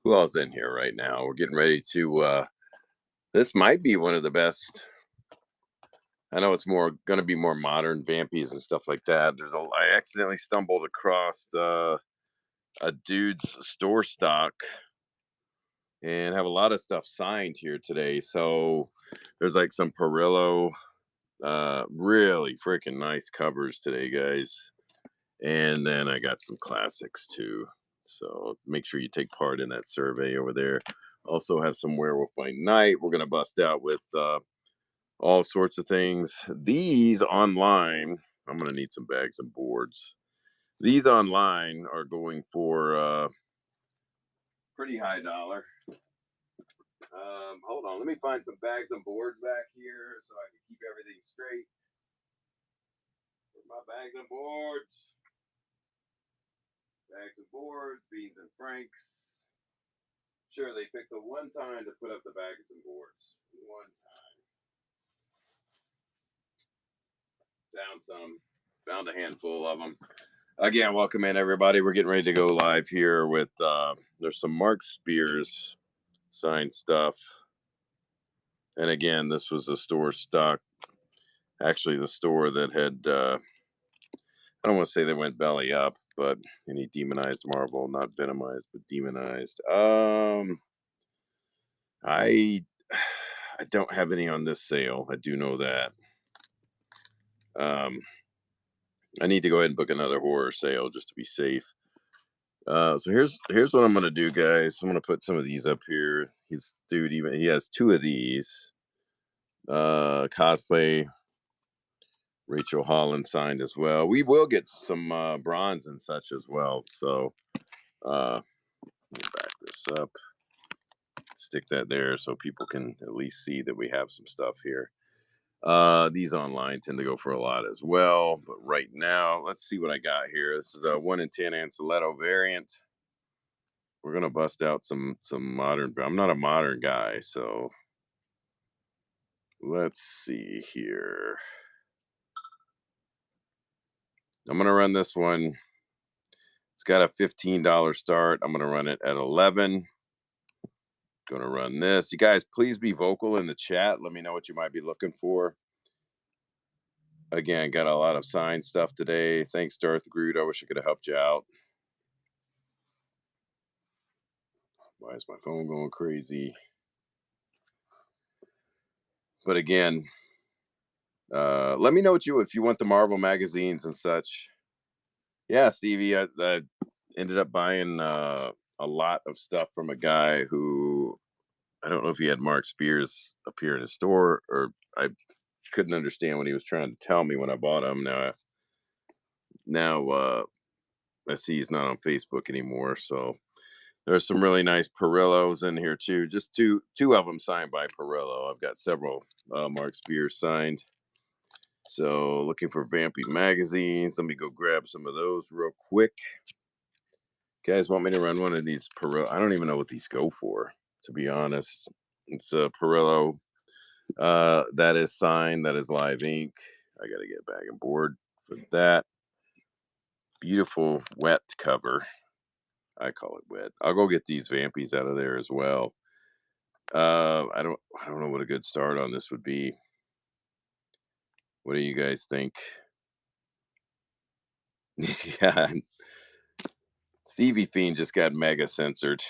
who else in here right now? We're getting ready to this might be one of the best. I know it's more going to be more modern vampies and stuff like that. I accidentally stumbled across a dude's store stock and have a lot of stuff signed here today. So there's like some Perillo, really freaking nice covers today, guys. And then I got some classics too. So make sure you take part in that survey over there. Also have some Werewolf by Night. We're gonna bust out with all sorts of things. These online, I'm gonna need some bags and boards. These online are going for pretty high dollar. Hold on, let me find some bags and boards back here so I can keep everything straight. Where's my bags and boards? Bags and boards, beans and franks. Sure, they picked the one time to put up the bags and boards. One time. Found some. Found a handful of them. Again, welcome in everybody. We're getting ready to go live here with there's some Mark Spears signed stuff. And again, this was a store stock. Actually, the store that had I don't want to say they went belly up, but any demonized marble, not venomized, but demonized. I I don't have any on this sale. I do know that. I need to go ahead and book another horror sale just to be safe. So here's what I'm gonna do, guys. I'm gonna put some of these up here. He's dude, even he has two of these. Cosplay Rachel Holland signed as well. We will get some bronze and such as well. So let me back this up. Stick that there so people can at least see that we have some stuff here. These online tend to go for a lot as well, but right now, let's see what I got here. This is a 1 in 10 Anceletto variant. We're gonna bust out some modern. I'm not a modern guy, so let's see here. I'm gonna run this one. It's got a $15 start. I'm gonna run it at 11. Gonna run this. You guys, please be vocal in the chat. Let me know what you might be looking for. Again, got a lot of signed stuff today. Thanks, Darth Groot. I wish I could have helped you out. Why is my phone going crazy? But again, let me know if you want the Marvel magazines and such. Yeah, Stevie, I ended up buying a lot of stuff from a guy who I don't know if he had Mark Spears appear in his store, or I couldn't understand what he was trying to tell me when I bought him. Now I see he's not on Facebook anymore. So there's some really nice Perillos in here too. Just two of them signed by Perillo. I've got several Mark Spears signed. So looking for Vampy magazines. Let me go grab some of those real quick. Guys want me to run one of these Perillo? I don't even know what these go for, to be honest. It's a Perillo. That is signed. That is live ink. I got to get bag and board for that. Beautiful wet cover. I call it wet. I'll go get these Vampies out of there as well. I don't know what a good start on this would be. What do you guys think? Yeah. Stevie Fiend just got mega censored.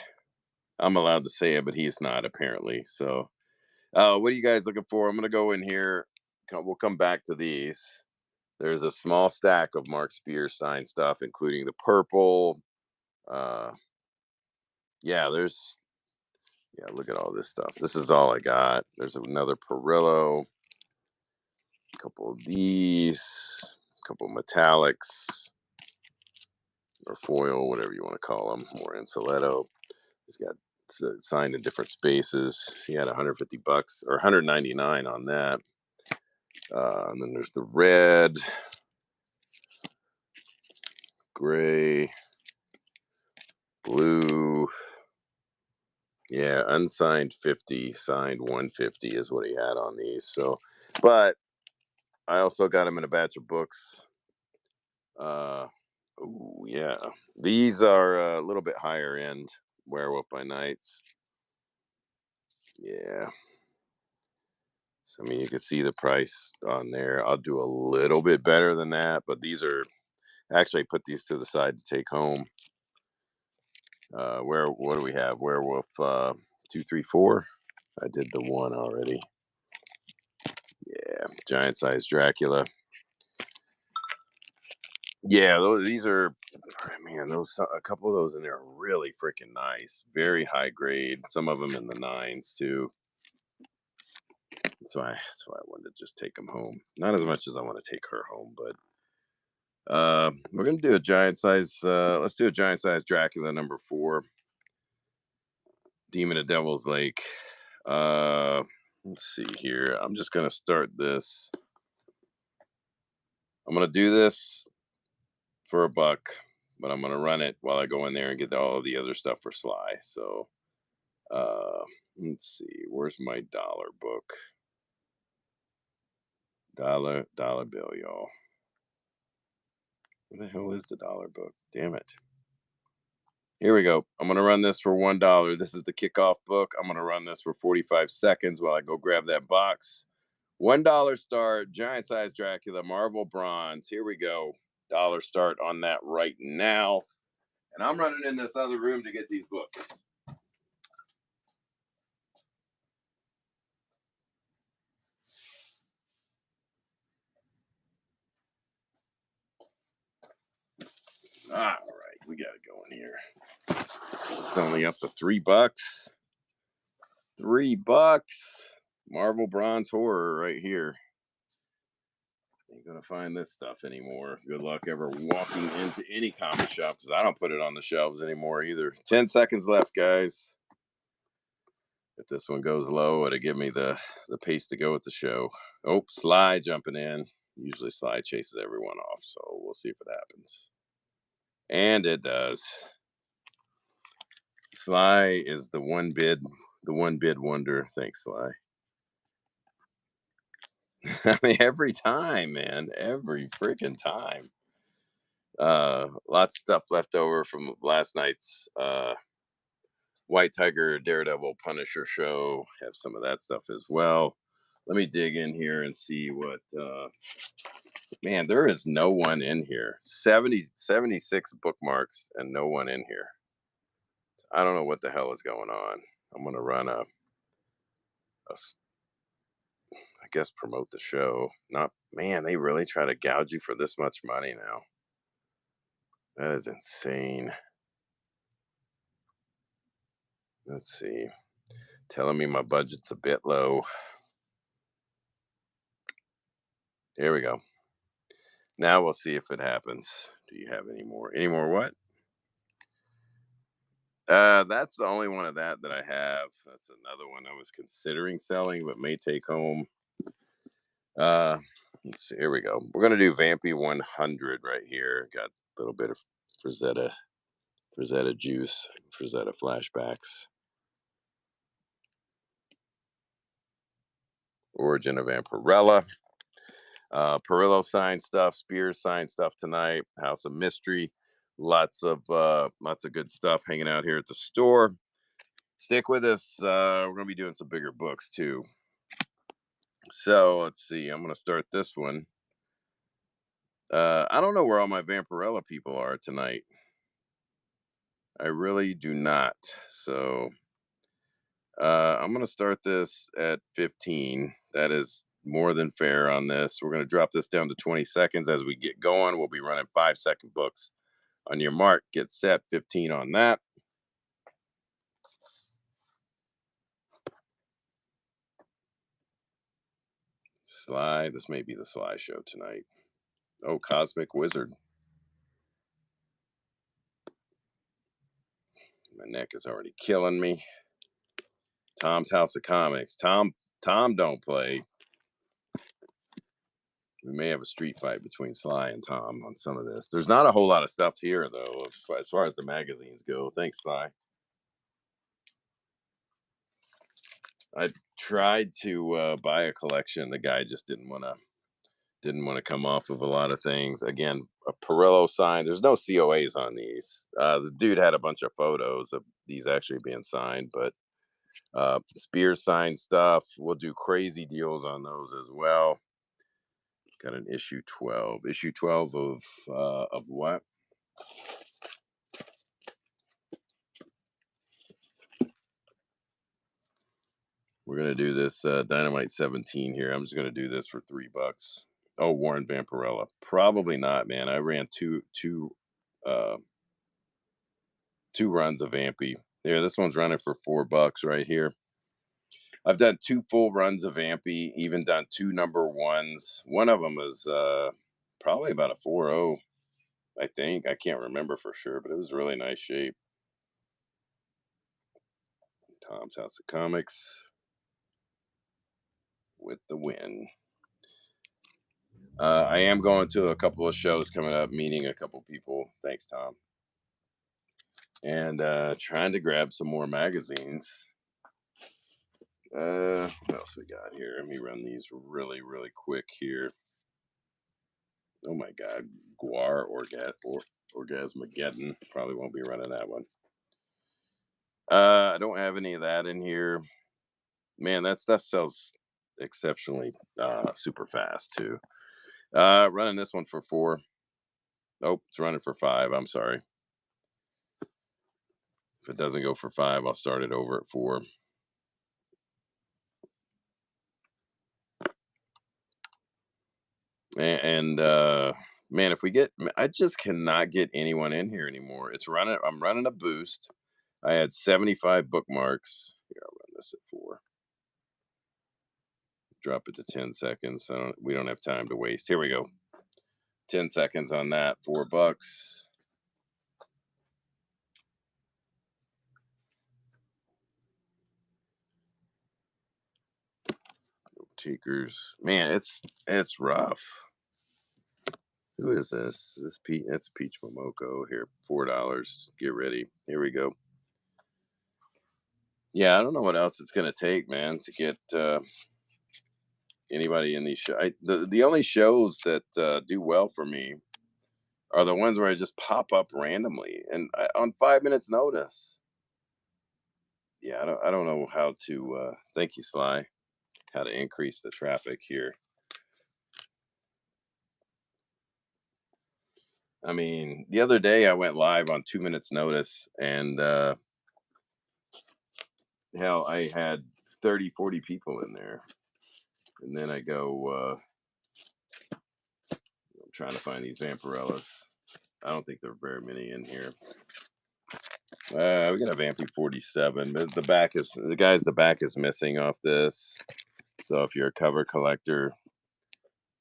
I'm allowed to say it, but he's not apparently. So, what are you guys looking for? I'm gonna go in here. We'll come back to these. There's a small stack of Mark Spears signed stuff, including the purple. Yeah, look at all this stuff. This is all I got. There's another Perillo, a couple of these, a couple of metallics or foil, whatever you want to call them, more Anceletto. He's got signed in different spaces. He had $150 or 199 on that. And then there's the red, gray, blue. Yeah, unsigned 50, signed 150 is what he had on these. So, but I also got him in a batch of books. Oh yeah, these are a little bit higher end. Werewolf by Nights. Yeah. So, I mean, you can see the price on there. I'll do a little bit better than that, but these are actually I put these to the side to take home. Where what do we have? Werewolf 234. I did the one already. Yeah, giant size Dracula. Yeah, these are man. Those a couple of those in there are really freaking nice. Very high grade. Some of them in the nines too. That's why I wanted to just take them home. Not as much as I want to take her home, but we're gonna do a giant size. Let's do a giant size Dracula #4. Demon of Devil's Lake. Uh, let's see here. I'm just gonna start this. I'm gonna do this for $1, but I'm gonna run it while I go in there and get all the other stuff for Sly. So, uh, let's see. Where's my dollar book? Dollar bill, y'all. Where the hell is the dollar book? Damn it. Here we go. I'm gonna run this for $1. This is the kickoff book. I'm gonna run this for 45 seconds while I go grab that box. $1 start, giant size Dracula, Marvel Bronze. Here we go. Dollar start on that right now. And I'm running in this other room to get these books. All right, we got to go in here. It's only up to $3. $3. Marvel Bronze Horror right here. Ain't gonna find this stuff anymore. Good luck ever walking into any comic shop because I don't put it on the shelves anymore either. 10 seconds left, guys. If this one goes low, it'll give me the pace to go with the show. Oh, Sly jumping in. Usually Sly chases everyone off, so we'll see if it happens. And it does. Sly is the one bid wonder. Thanks, Sly. I mean, every time, man. Every freaking time. Lots of stuff left over from last night's White Tiger, Daredevil, Punisher show. Have some of that stuff as well. Let me dig in here and see what man, there is no one in here. 76 bookmarks and no one in here. I don't know what the hell is going on. I'm gonna run I guess promote the show. Not man, they really try to gouge you for this much money now. That is insane. Let's see. Telling me my budget's a bit low. Here we go. Now we'll see if it happens. Do you have any more? Any more what? That's the only one of that I have. That's another one I was considering selling, but may take home. Let's see. Here we go. We're gonna do Vampy 100 right here. Got a little bit of Frazetta juice, Frazetta flashbacks. Origin of Vampirella. Perillo signed stuff, Spears signed stuff tonight. House of Mystery. Lots of good stuff hanging out here at the store. Stick with us. We're gonna be doing some bigger books too. So let's see. I'm gonna start this one. I don't know where all my Vampirella people are tonight. I really do not. So I'm gonna start this at 15. That is more than fair on this. We're gonna drop this down to 20 seconds as we get going. We'll be running 5-second books. On your mark, get set. 15 on that. Sly. This may be the Sly show tonight. Oh, Cosmic Wizard. My neck is already killing me. Tom's House of Comics. Tom don't play. We may have a street fight between Sly and Tom on some of this. There's not a whole lot of stuff here though, as far as the magazines go. Thanks, Sly. I tried to buy a collection. The guy just didn't want to Didn't want to come off of a lot of things. Again, a Perillo sign. There's no COAs on these. The dude had a bunch of photos of these actually being signed, but Spear sign stuff. We'll do crazy deals on those as well. Got an issue 12. Issue 12 of what? We're gonna do this Dynamite 17 here. I'm just gonna do this for $3. Oh, Warren Vampirella. Probably not, man. I ran uh two runs of Vampy. Here, this one's running for $4 right here. I've done 2 full runs of Vampy, even done 2 number ones. One of them is probably about a 4.0, I think. I can't remember for sure, but it was really nice shape. Tom's House of Comics with the win. I am going to a couple of shows coming up, meeting a couple people. Thanks, Tom. And trying to grab some more magazines. What else we got here? Let me run these really, really quick here. Oh my God, Guar Orgasmageddon. Probably won't be running that one. I don't have any of that in here. Man, that stuff sells exceptionally super fast too. Running this one for 4. Oh, it's running for 5. I'm sorry. If it doesn't go for 5, I'll start it over at 4. And man, if we get, I just cannot get anyone in here anymore. It's running. I'm running a boost. I had 75 bookmarks. Here, I'll run this at 4. Drop it to 10 seconds. So we don't have time to waste. Here we go. 10 seconds on that. $4. Takers. Man, it's rough. Who is this? This Pete. That's Peach Momoko. Here, $4. Get ready. Here we go. Yeah, I don't know what else it's gonna take, man, to get anybody in these shows. The only shows that do well for me are the ones where I just pop up randomly and on 5 minutes notice. Yeah, I don't know how to. Thank you, Sly. How to increase the traffic here. I mean, the other day I went live on 2 minutes notice, and hell, I had 30, 40 people in there. And then I go, I'm trying to find these Vampirellas. I don't think there are very many in here. We got a Vampy 47, but the back is missing off this. So if you're a cover collector,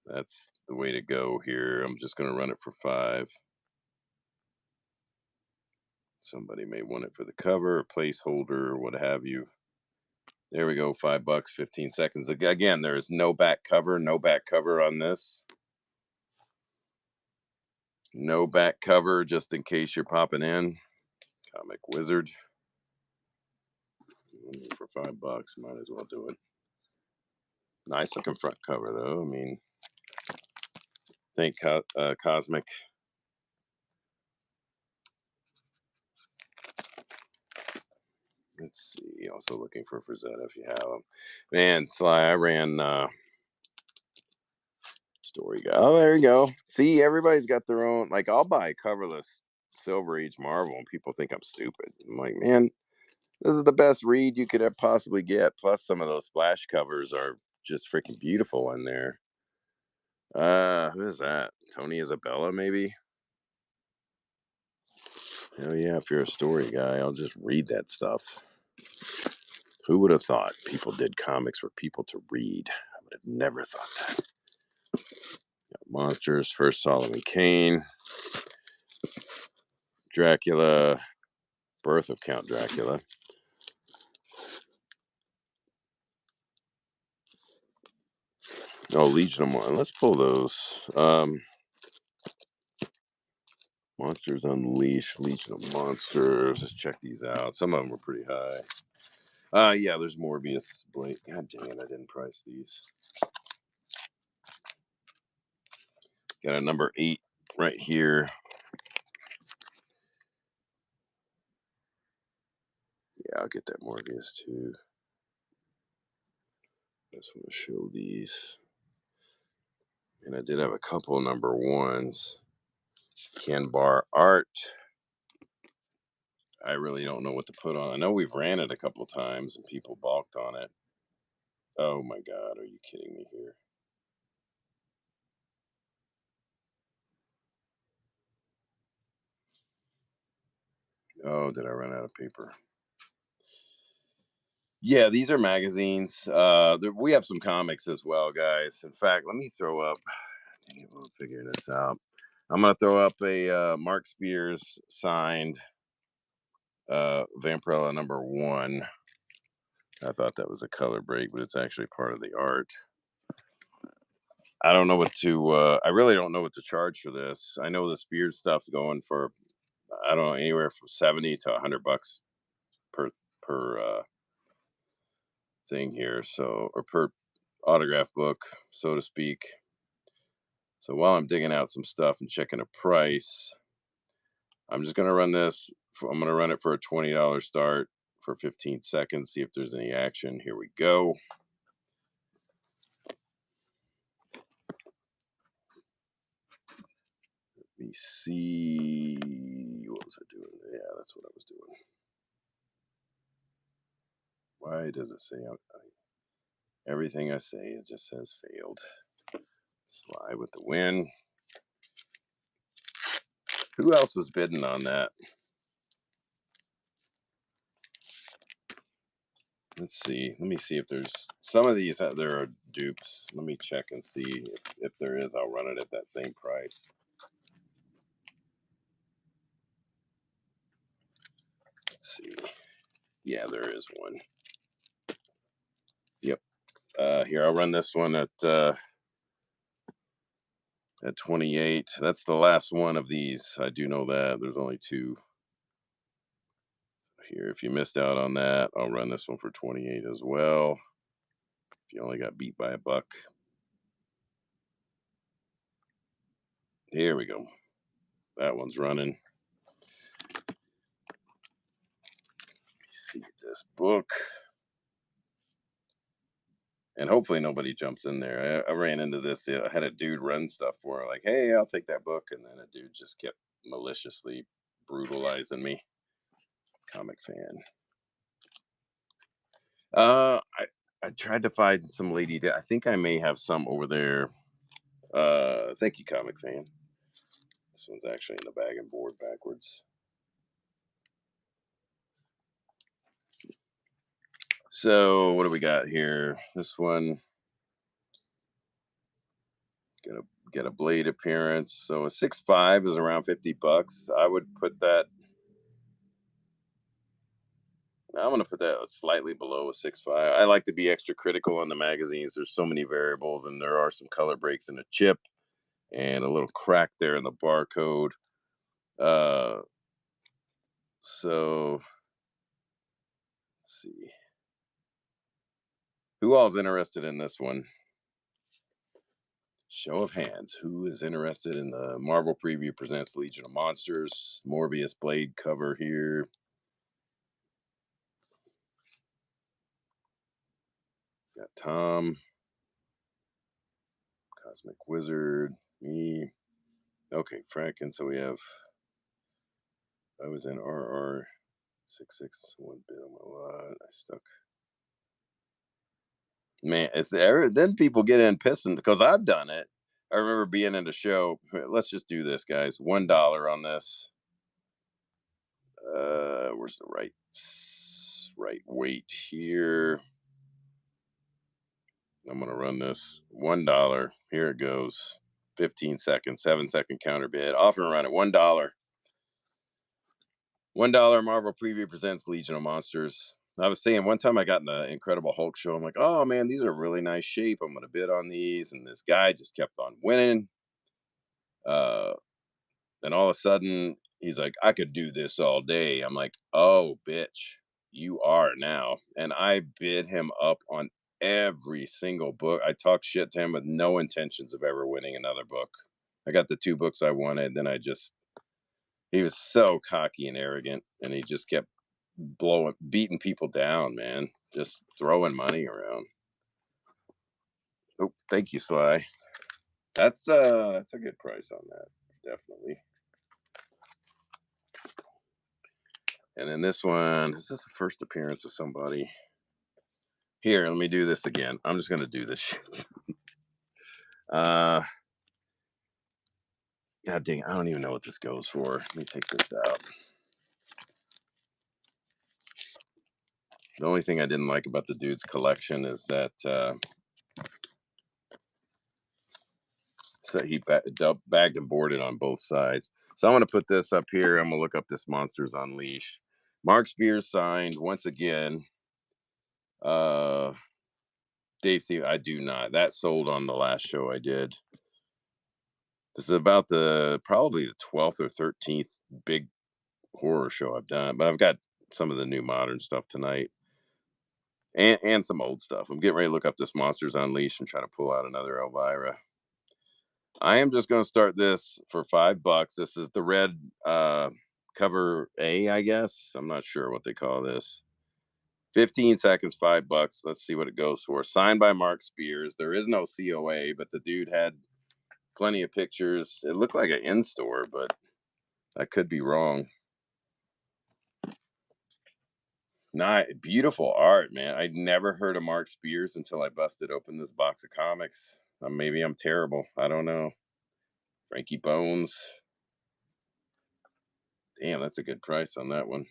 that's the way to go here. I'm just going to run it for 5. Somebody may want it for the cover, a placeholder, or what have you. There we go, $5, 15 seconds. Again, there is no back cover on this. No back cover, just in case you're popping in. Comic Wizard. For $5, might as well do it. Nice looking front cover, though. I mean, think Cosmic. Let's see. Also looking for Frazetta if you have them. Man, Sly, I ran Story Guy. Oh, there you go. See, everybody's got their own. Like, I'll buy coverless Silver Age Marvel, and people think I'm stupid. I'm like, man, this is the best read you could possibly get. Plus, some of those splash covers are just freaking beautiful in there. Who is that? Tony Isabella, maybe? Hell yeah, if you're a story guy, I'll just read that stuff. Who would have thought people did comics for people to read? I would have never thought that. Monsters, first Solomon Kane, Dracula, Birth of Count Dracula. Oh, Legion of Monsters. Let's pull those. Monsters Unleashed, Legion of Monsters. Let's check these out. Some of them are pretty high. Yeah, there's Morbius. Blake. God dang it, I didn't price these. Got a number 8 right here. Yeah, I'll get that Morbius too. Just want to show these. And I did have a couple number 1s. Ken Bar art. I really don't know what to put on. I know we've ran it a couple times and people balked on it. Oh my God, are you kidding me here? Oh, did I run out of paper? Yeah, these are magazines. We have some comics as well, guys. In fact, let me throw up. Dang it, we'll figure this out. I'm gonna throw up a Mark Spears signed Vampirella number 1. I thought that was a color break, but it's actually part of the art. I don't know what to. I really don't know what to charge for this. I know the Spears stuff's going for, I don't know, anywhere from 70 to $100 per thing here. So, or per autograph book, so to speak. So while I'm digging out some stuff and checking a price, I'm just gonna run this. I'm gonna run it for a $20 start for 15 seconds. See if there's any action. Here we go. Let me see. What was I doing? Yeah, that's what I was doing. Why does it say everything I say? It just says failed. Slide with the wind. Who else was bidding on that? Let's see. Let me see if there's some of these. There are dupes. Let me check and see if there is. I'll run it at that same price. Let's see. Yeah, there is one. Yep. Here, I'll run this one at 28. That's the last one of these. I do know that there's only 2 here. If you missed out on that, I'll run this one for 28 as well. If you only got beat by a buck. Here we go. That one's running. See this book. And hopefully nobody jumps in there. I ran into this. I had a dude run stuff for her, like, "Hey, I'll take that book," and then a dude just kept maliciously brutalizing me. Comic fan. I tried to find some lady that I think I may have some over there. Thank you, comic fan. This one's actually in the bag and board backwards. So what do we got here? This one get a blade appearance. So a 6.5 is around $50. I would put that. I'm gonna put that slightly below a 6.5. I like to be extra critical on the magazines. There's so many variables, and there are some color breaks in the chip and a little crack there in the barcode. Uh, so let's see. Who all's interested in this one? Show of hands. Who is interested in the Marvel Preview Presents Legion of Monsters Morbius Blade cover here? Got Tom, Cosmic Wizard, me. Okay, Franken. So we have. I was in RR 66 bit on my lot. I stuck. Man, it's there. Then people get in pissing because I've done it. I remember being in the show. Let's just do this, guys. $1 on this. Where's the right weight here? I'm gonna run this $1. Here it goes. 15 seconds, 7-second counter bid. Often run it $1. $1 Marvel Preview Presents Legion of Monsters. I was saying one time I got in the Incredible Hulk show. I'm like, oh man, these are really nice shape. I'm gonna bid on these, and this guy just kept on winning. Uh, then all of a sudden he's like, I could do this all day. I'm like, oh bitch, you are now. And I bid him up on every single book. I talked shit to him with no intentions of ever winning another book. I got the 2 books I wanted, then he was so cocky and arrogant, and he just kept beating people down, man, just throwing money around. Oh, thank you, Sly. That's a good price on that, definitely. And then this one, is this the first appearance of somebody? Here, let me do this again. I'm just gonna do this shit. Uh, God dang, I don't even know what this goes for. Let me take this out. The only thing I didn't like about the dude's collection is that so he bagged and boarded on both sides. So I'm going to put this up here. I'm going to look up this Monsters Unleashed. Mark Spears signed once again. Uh, Dave C. I do not. That sold on the last show I did. This is about probably the 12th or 13th big horror show I've done, but I've got some of the new modern stuff tonight. And some old stuff. I'm getting ready to look up this Monsters Unleashed and try to pull out another Elvira. I am just going to start this for $5. This is the red cover A, I guess. I'm not sure what they call this. 15 seconds, $5. Let's see what it goes for. Signed by Mark Spears. There is no COA, but the dude had plenty of pictures. It looked like an in-store, but I could be wrong. Beautiful art, man. I'd never heard of Mark Spears until I busted open this box of comics. Maybe I'm terrible. I don't know. Frankie Bones. Damn, that's a good price on that one.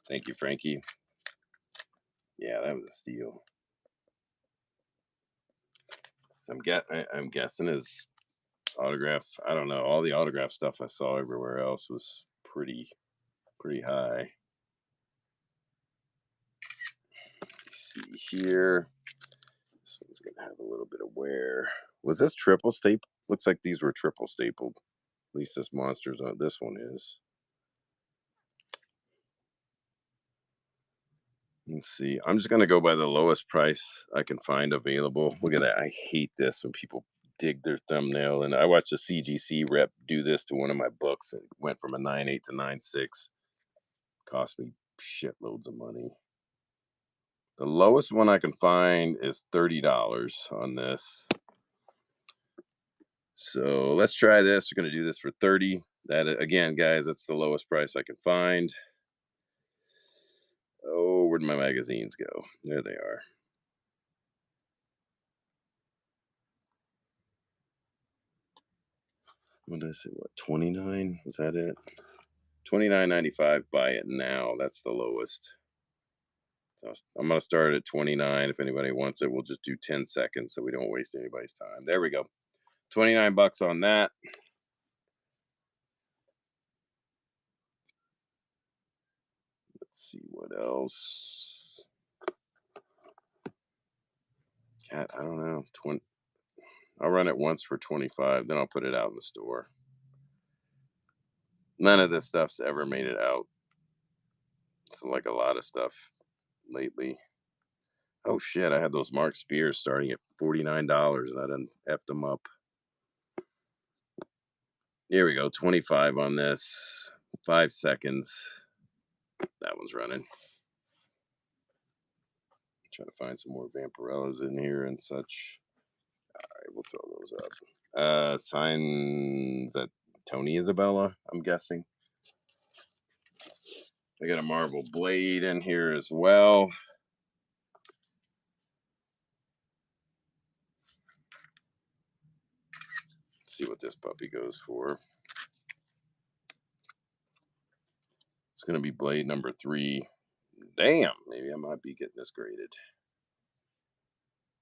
Thank you, Frankie. Yeah, that was a steal. So I'm guessing his autograph. I don't know. All the autograph stuff I saw everywhere else was pretty high. Let's see here. This one's gonna have a little bit of wear. Was this triple staple? Looks like these were triple stapled. At least this monster's on. This one is. Let's see. I'm just gonna go by the lowest price I can find available. Look at that. I hate this when people dig their thumbnail. And I watched a CGC rep do this to one of my books. It went from a 9.8 to 9.6. Cost me shitloads of money. The lowest one I can find is $30 on this. So let's try this. We're gonna do this for 30. That again, guys, that's the lowest price I can find. Oh, where'd my magazines go? There they are. What did I say? What, 29? Is that it? $29.95. Buy it now. That's the lowest. So I'm gonna start at 29. If anybody wants it, we'll just do 10 seconds so we don't waste anybody's time. There we go. 29 bucks on that. Let's see what else. Cat, I don't know. I'll run it once for 25, then I'll put it out in the store. None of this stuff's ever made it out. It's like a lot of stuff lately. Oh shit, I had those Mark Spears starting at $49 and I done effed them up. Here we go, 25 on this. 5 seconds. That one's running. Trying to find some more Vampirellas in here and such. All right, we'll throw those up. Signs that Tony Isabella, I'm guessing. I got a Marvel Blade in here as well. Let's see what this puppy goes for. It's going to be Blade number 3. Damn, maybe I might be getting this graded.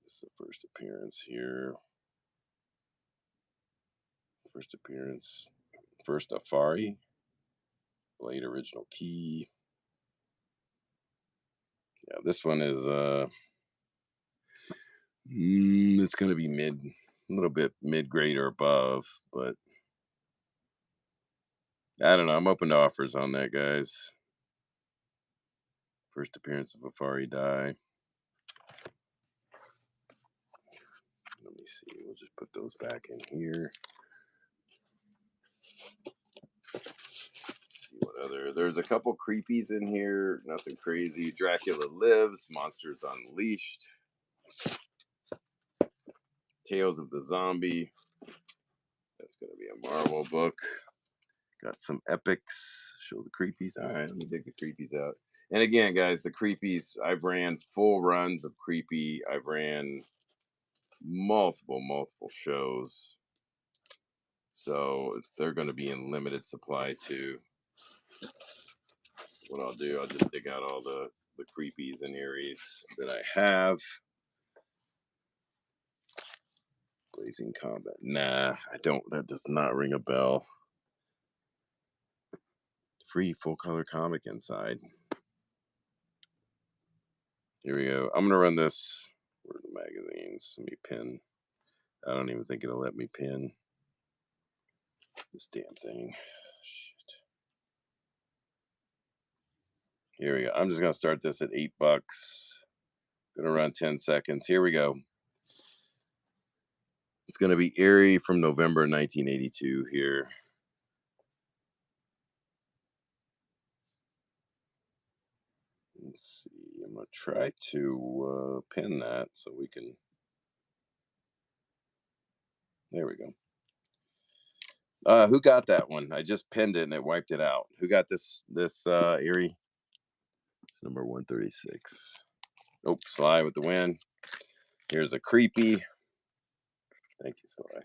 This is the first appearance here. First appearance. First Afari. Blade original key. Yeah, this one is it's going to be a little bit mid-grade or above, but I don't know. I'm open to offers on that, guys. First appearance of Afari die. see. We'll just put those back in here. See what other. There's a couple creepies in here. Nothing crazy. Dracula Lives. Monsters Unleashed. Tales of the Zombie. That's going to be a Marvel book. Got some epics. Show the creepies. All right, let me dig the creepies out. And again, guys, the creepies, I've ran full runs of creepy. I've ran multiple shows. So they're going to be in limited supply too. What I'll do, I'll just dig out all the creepies and eerie's that I have. Blazing Combat. Nah, I don't. That does not ring a bell. Free full color comic inside. Here we go. I'm gonna run this. Where are the magazines? Let me pin. I don't even think it'll let me pin this damn thing. Shit. Here we go. I'm just gonna start this at $8. Gonna run 10 seconds. Here we go. It's gonna be Eerie from November 1982 here. Let's see. I'm gonna try to pin that so we can. There we go. Who got that one? I just pinned it and it wiped it out. Who got this Eerie? It's number 136. Oh, Sly with the win. Here's a creepy. Thank you, Sly.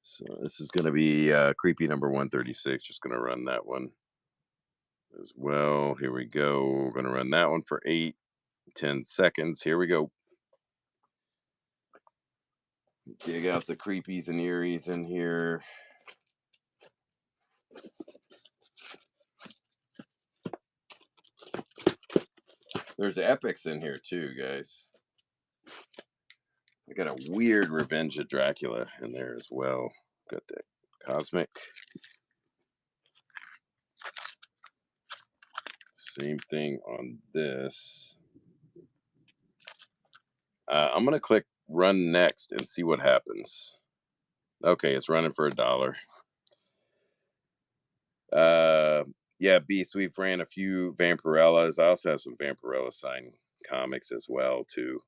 So this is going to be creepy number 136. Just going to run that one as well. Here we go. We're going to run that one for 10 seconds. Here we go. Dig out the creepies and eerie's in here. There's epics in here too, guys. I got a weird Revenge of Dracula in there as well. Got that Cosmic. Same thing on this. I'm going to click run next and see what happens. Okay, it's running for $1. Yeah, Beast, we've ran a few Vampirellas. I also have some Vampirella signed comics as well, too.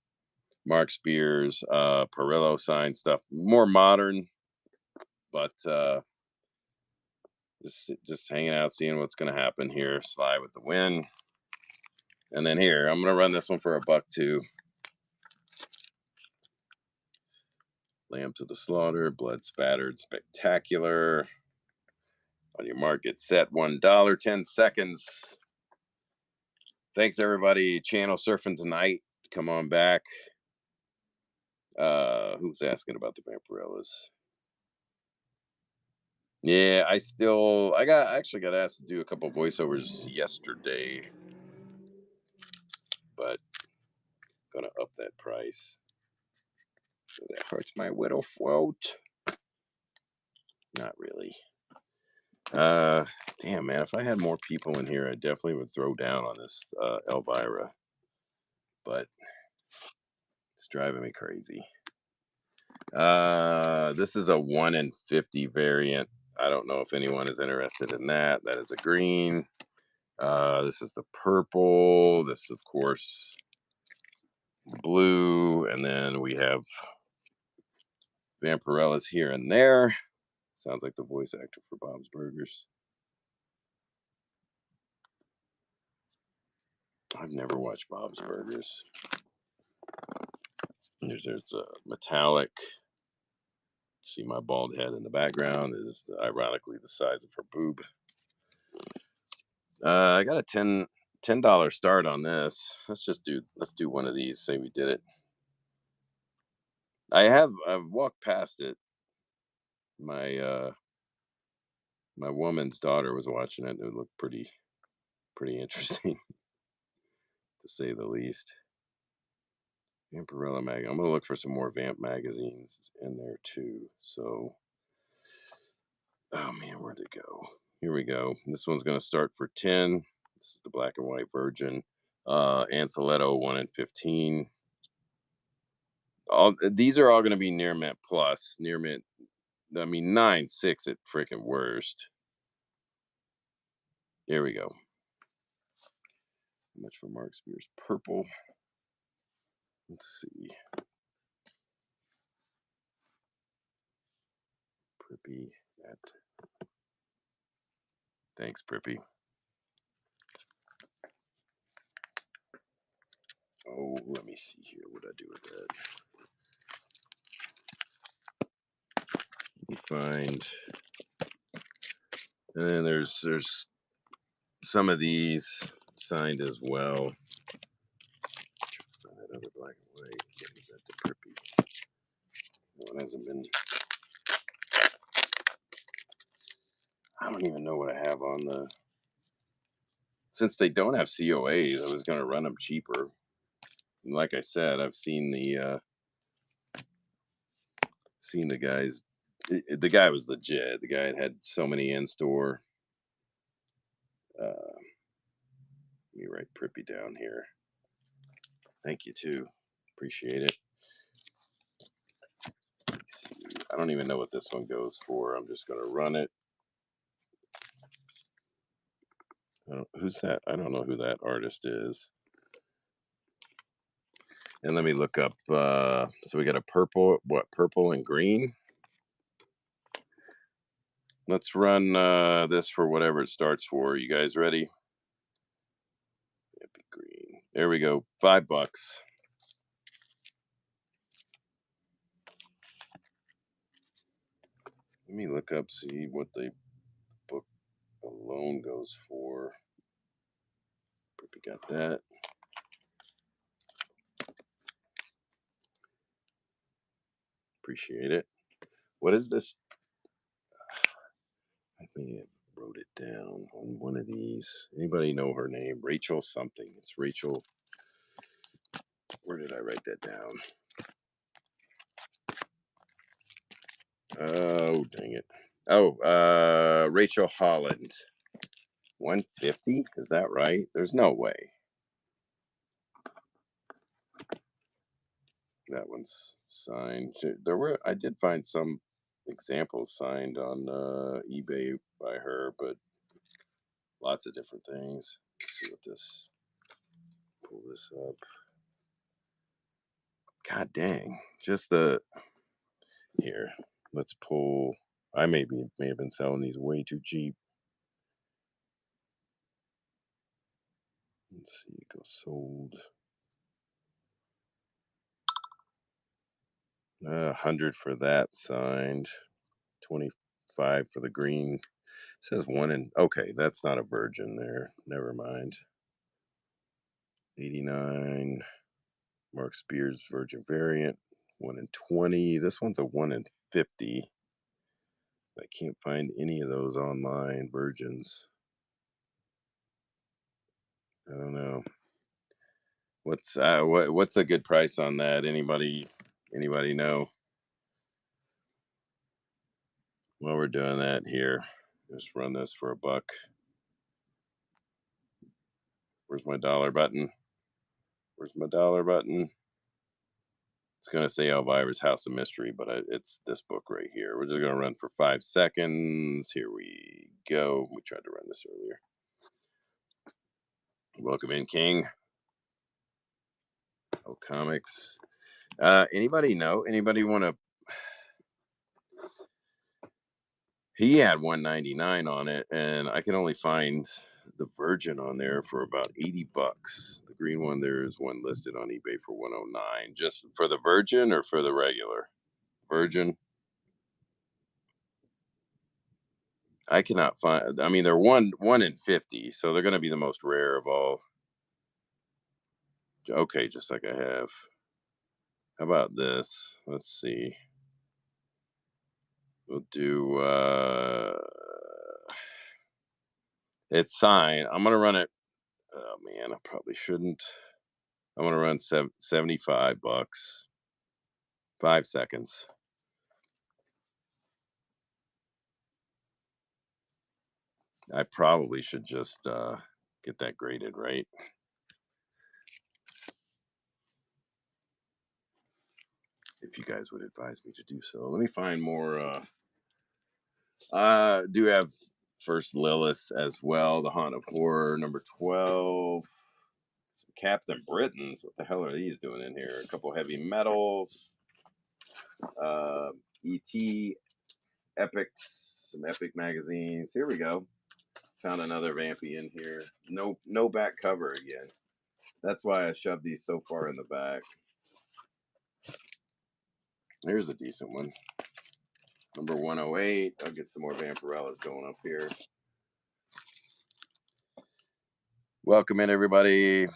Mark Spears, Perillo signed stuff. More modern, but just hanging out, seeing what's going to happen here. Sly with the win. And then here, I'm going to run this one for $1 too. Lamb to the Slaughter, Blood Spattered Spectacular. On your mark, get set, $1, 10 seconds. Thanks, everybody. Channel surfing tonight. Come on back. Who's asking about the Vampirellas? Yeah, I actually got asked to do a couple voiceovers yesterday, but gonna up that price. So that hurts my widow float. Not really. Damn, man, if I had more people in here, I definitely would throw down on this Elvira, but it's driving me crazy. This is a 1 in 50 variant. I don't know if anyone is interested in that. That is a green. This is the purple. This, of course, blue. And then we have Vampirellas here and there. Sounds like the voice actor for Bob's Burgers. I've never watched Bob's Burgers. There's a metallic. See my bald head in the background is ironically the size of her boob. I got a $10 start on this. Let's do one of these. Say we did it. I've walked past it. My woman's daughter was watching it. It looked pretty interesting, to say the least. Vampirella mag. I'm gonna look for some more Vamp magazines in there too. So, oh man, where'd it go? Here we go. This one's gonna start for 10. This is the black and white version. Anceletto 1 in 15. All these are all going to be near mint plus, near mint. I mean, 9.6 at freaking worst. Here we go. How much for Mark Spears purple? Let's see. Prippy at. Thanks, Prippy. Oh, let me see here. What I do with that? Let me find. And then there's some of these signed as well. Find that other black and white. Give that to Prippy. One hasn't been. I don't even know what I have on the. Since they don't have COAs, I was going to run them cheaper. And like I said, I've seen the guys. The guy was legit. The guy had so many in store. Let me write Prippy down here. Thank you too. Appreciate it. I don't even know what this one goes for. I'm just going to run it. Who's that? I don't know who that artist is. And let me look up. So we got a purple, purple and green. Let's run this for whatever it starts for. You guys ready? Green. There we go. $5. Let me look up, see what the book alone goes for. We got that. Appreciate it. What is this? I may have wrote it down on one of these. Anybody know her name? Rachel something. It's Rachel. Where did I write that down? Oh, dang it. Oh, Rachel Holland. 150? Is that right? There's no way. That one's signed. I did find some examples signed on eBay by her, but lots of different things. Let's see what this. Pull this up. God dang! Just the here. Let's pull. I may have been selling these way too cheap. Let's see. Go sold. 100 for that signed. 25 for the green. It says one in. Okay, that's not a virgin there. Never mind. 89. Mark Spears virgin variant. 1 in 20. This one's a 1 in 50. I can't find any of those online virgins. I don't know. What's a good price on that? Anybody know? While we're doing that here, just run this for $1. Where's my dollar button? Where's my dollar button? It's gonna say Elvira's House of Mystery, but it's this book right here. We're just gonna run for 5 seconds. Here we go. We tried to run this earlier. Welcome in, King. Oh, comics. Anybody know? Anybody want to? He had 199 on it, and I can only find the Virgin on there for about $80. The green one, there is one listed on eBay for 109. Just for the Virgin or for the regular Virgin? I cannot find. I mean, they're one in 50, so they're going to be the most rare of all. Okay, just like I have. How about this? Let's see. We'll do. It's signed. I'm gonna run it. Oh man, I probably shouldn't. I'm gonna run $75. 5 seconds. I probably should just get that graded, right? if you guys would advise me to do so. Let me find more. Do have First Lilith as well, The Haunt of Horror, number 12. Some Captain Britons. What the hell are these doing in here? A couple heavy metals. ET Epics, some Epic magazines. Here we go. Found another Vampy in here. No back cover again. That's why I shoved these so far in the back. Here's a decent one. Number 108. I'll get some more Vampirellas going up here. Welcome in, everybody.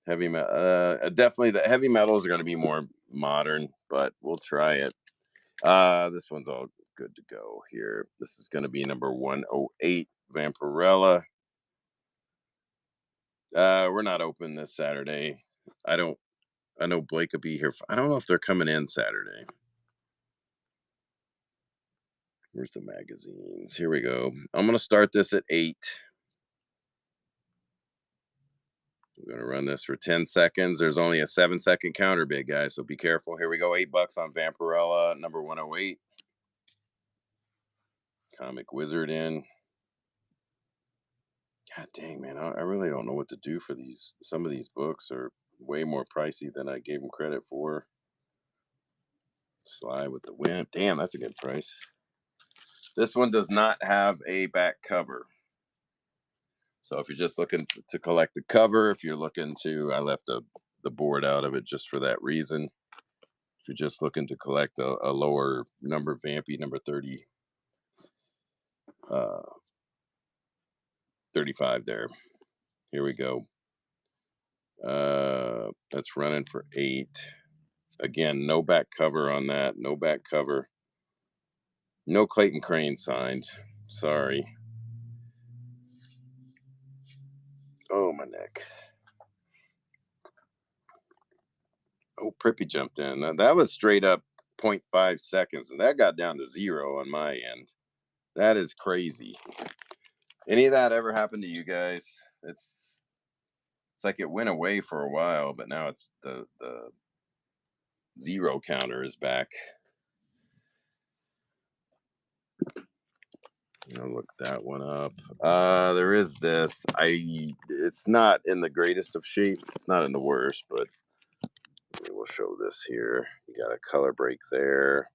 Heavy metal. Definitely the heavy metals are going to be more modern, but we'll try it. This one's all good to go here. This is going to be number 108, Vampirella. We're not open this Saturday. I know Blake will be here. I don't know if they're coming in Saturday. Where's the magazines? Here we go. I'm going to start this at 8. We're going to run this for 10 seconds. There's only a 7-second counter bid, guys, so be careful. Here we go. $8 on Vampirella, number 108. Comic Wizard in. God dang, man. I really don't know what to do for these. Some of these books are way more pricey than I gave them credit for. Sly with the Wind. Damn, that's a good price. This one does not have a back cover. So if you're just looking to collect the cover, if you're looking to, I left the board out of it just for that reason. If you're just looking to collect a lower number Vampy, number 30, 35 there. Here we go. That's running for 8. Again, no back cover on that. No back cover. No Clayton Crane signed. Sorry. Oh, my neck. Oh, Prippy jumped in. That was straight up 0.5 seconds, and that got down to 0 on my end. That is crazy. Any of that ever happened to you guys? It's like it went away for a while, but now it's the 0 counter is back. I'll look that one up. There is this. It's not in the greatest of shape. It's not in the worst, but we'll show this here. You got a color break there.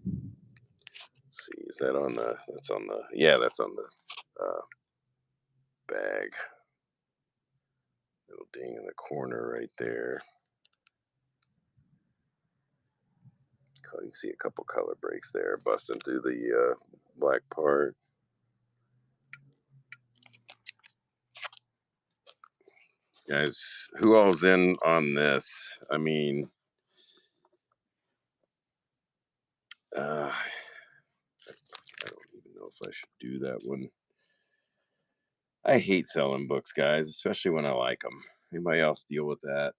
Let's see, is that on the? That's on the. Yeah, that's on the bag. Little ding in the corner right there. You can see a couple color breaks there, busting through the black part. Guys, who all's in on this? I mean, I don't even know if I should do that one. I hate selling books, guys, especially when I like them. Anybody else deal with that?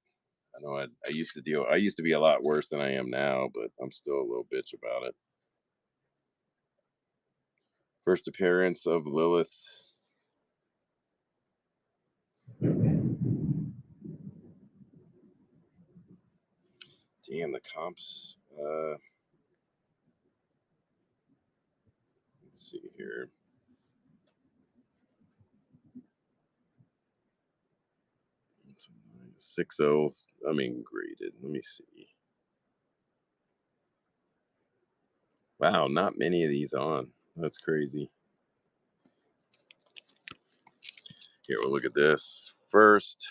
I know I used to be a lot worse than I am now, but I'm still a little bitch about it. First appearance of Lilith. Damn, the comps. Let's see here. It's 6.0. I mean, graded. Let me see. Wow, not many of these on. That's crazy. Here, we'll look at this first.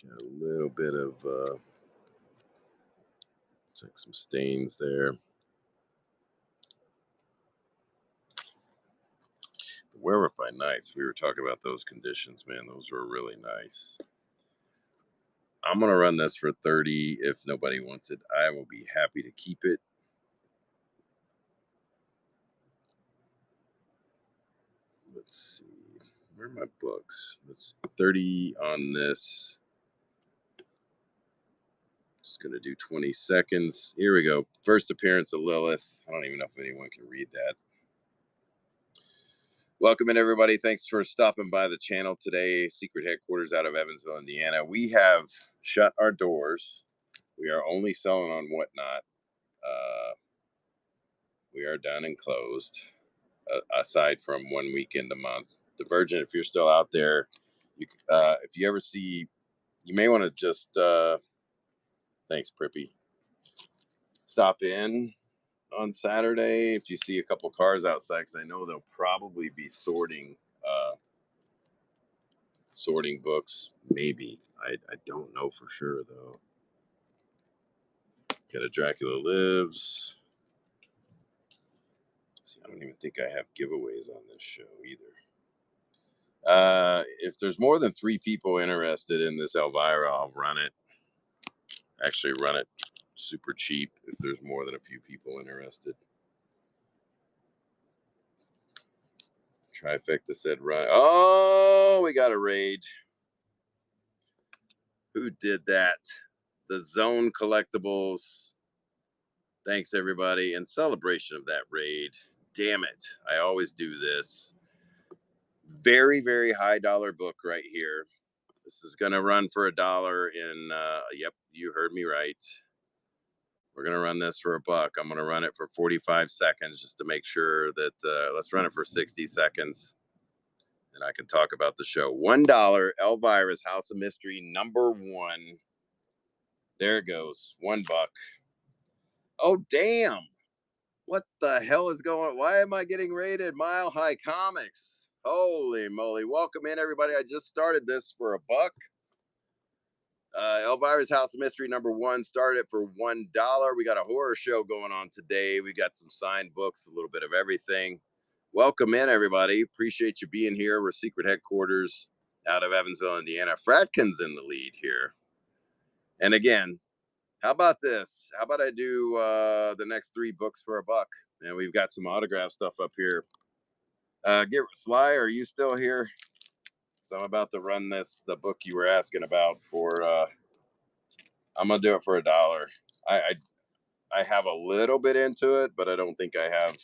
Got a little bit of, it's like some stains there. The Werewolf by Nights, we were talking about those conditions, man. Those were really nice. I'm going to run this for 30. If nobody wants it, I will be happy to keep it. Let's see. Where are my books? Let's 30 on this. Just going to do 20 seconds. Here we go. First appearance of Lilith. I don't even know if anyone can read that. Welcome in, everybody. Thanks for stopping by the channel today. Secret headquarters out of Evansville, Indiana. We have shut our doors. We are only selling on Whatnot. We are done and closed, aside from one weekend a month. The Virgin, if you're still out there, if you ever see, you may want to just, thanks, Prippy, stop in on Saturday if you see a couple cars outside, because I know they'll probably be sorting books. Maybe. I don't know for sure, though. Got a Dracula Lives. See, I don't even think I have giveaways on this show either. If there's more than 3 people interested in this Elvira, I'll run it. Actually, run it super cheap if there's more than a few people interested. Trifecta said run. Oh, we got a raid. Who did that? The Zone Collectibles. Thanks, everybody. In celebration of that raid. Damn it. I always do this. Very, very high dollar book right here. This is going to run for $1 in, yep, you heard me right. We're going to run this for $1. I'm going to run it for 45 seconds just to make sure that, let's run it for 60 seconds. And I can talk about the show. $1, Elvira's House of Mystery, #1. There it goes. $1. Oh, damn. What the hell is going on? Why am I getting rated? Mile High Comics. Holy moly. Welcome in, everybody. I just started this for $1. Elvira's House of Mystery #1 started for $1. We got a horror show going on today. We got some signed books, a little bit of everything. Welcome in, everybody. Appreciate you being here. We're secret headquarters out of Evansville, Indiana. Fradkin's in the lead here. And again, how about this? How about I do the next 3 books for $1? And we've got some autograph stuff up here. Sly, are you still here? So I'm about to run the book you were asking about for, I'm going to do it for $1. I have a little bit into it, but I don't think I have.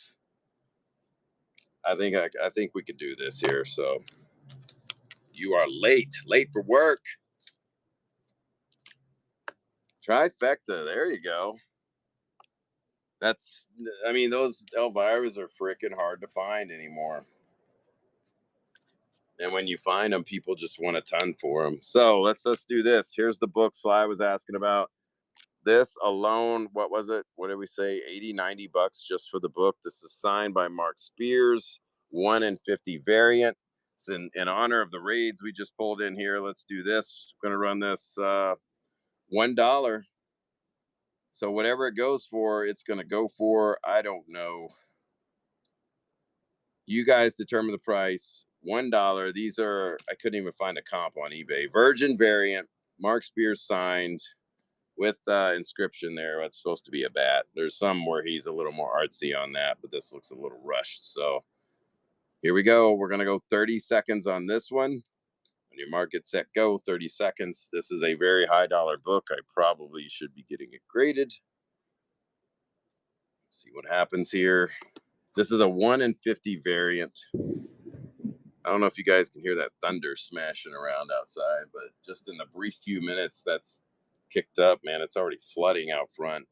I think we could do this here. So you are late for work. Trifecta. There you go. I mean, those Elviras are freaking hard to find anymore. And when you find them, people just want a ton for them. So let's do this. Here's the book Sly was asking about. This alone, what was it? What did we say? 80, $90 just for the book. This is signed by Mark Spears, 1 in 50 variant. It's in honor of the raids we just pulled in here. Let's do this. I'm going to run this $1. So whatever it goes for, it's going to go for, I don't know. You guys determine the price. $1. These are, I couldn't even find a comp on eBay. Virgin variant, Mark Spears signed with inscription there. That's supposed to be a bat. There's some where he's a little more artsy on that, but this looks a little rushed. So here we go. We're going to go 30 seconds on this one. When your mark, get set, go. 30 seconds. This is a very high dollar book. I probably should be getting it graded. See what happens here. This is a 1 in 50 variant. I don't know if you guys can hear that thunder smashing around outside, but just in the brief few minutes that's kicked up, man, it's already flooding out front.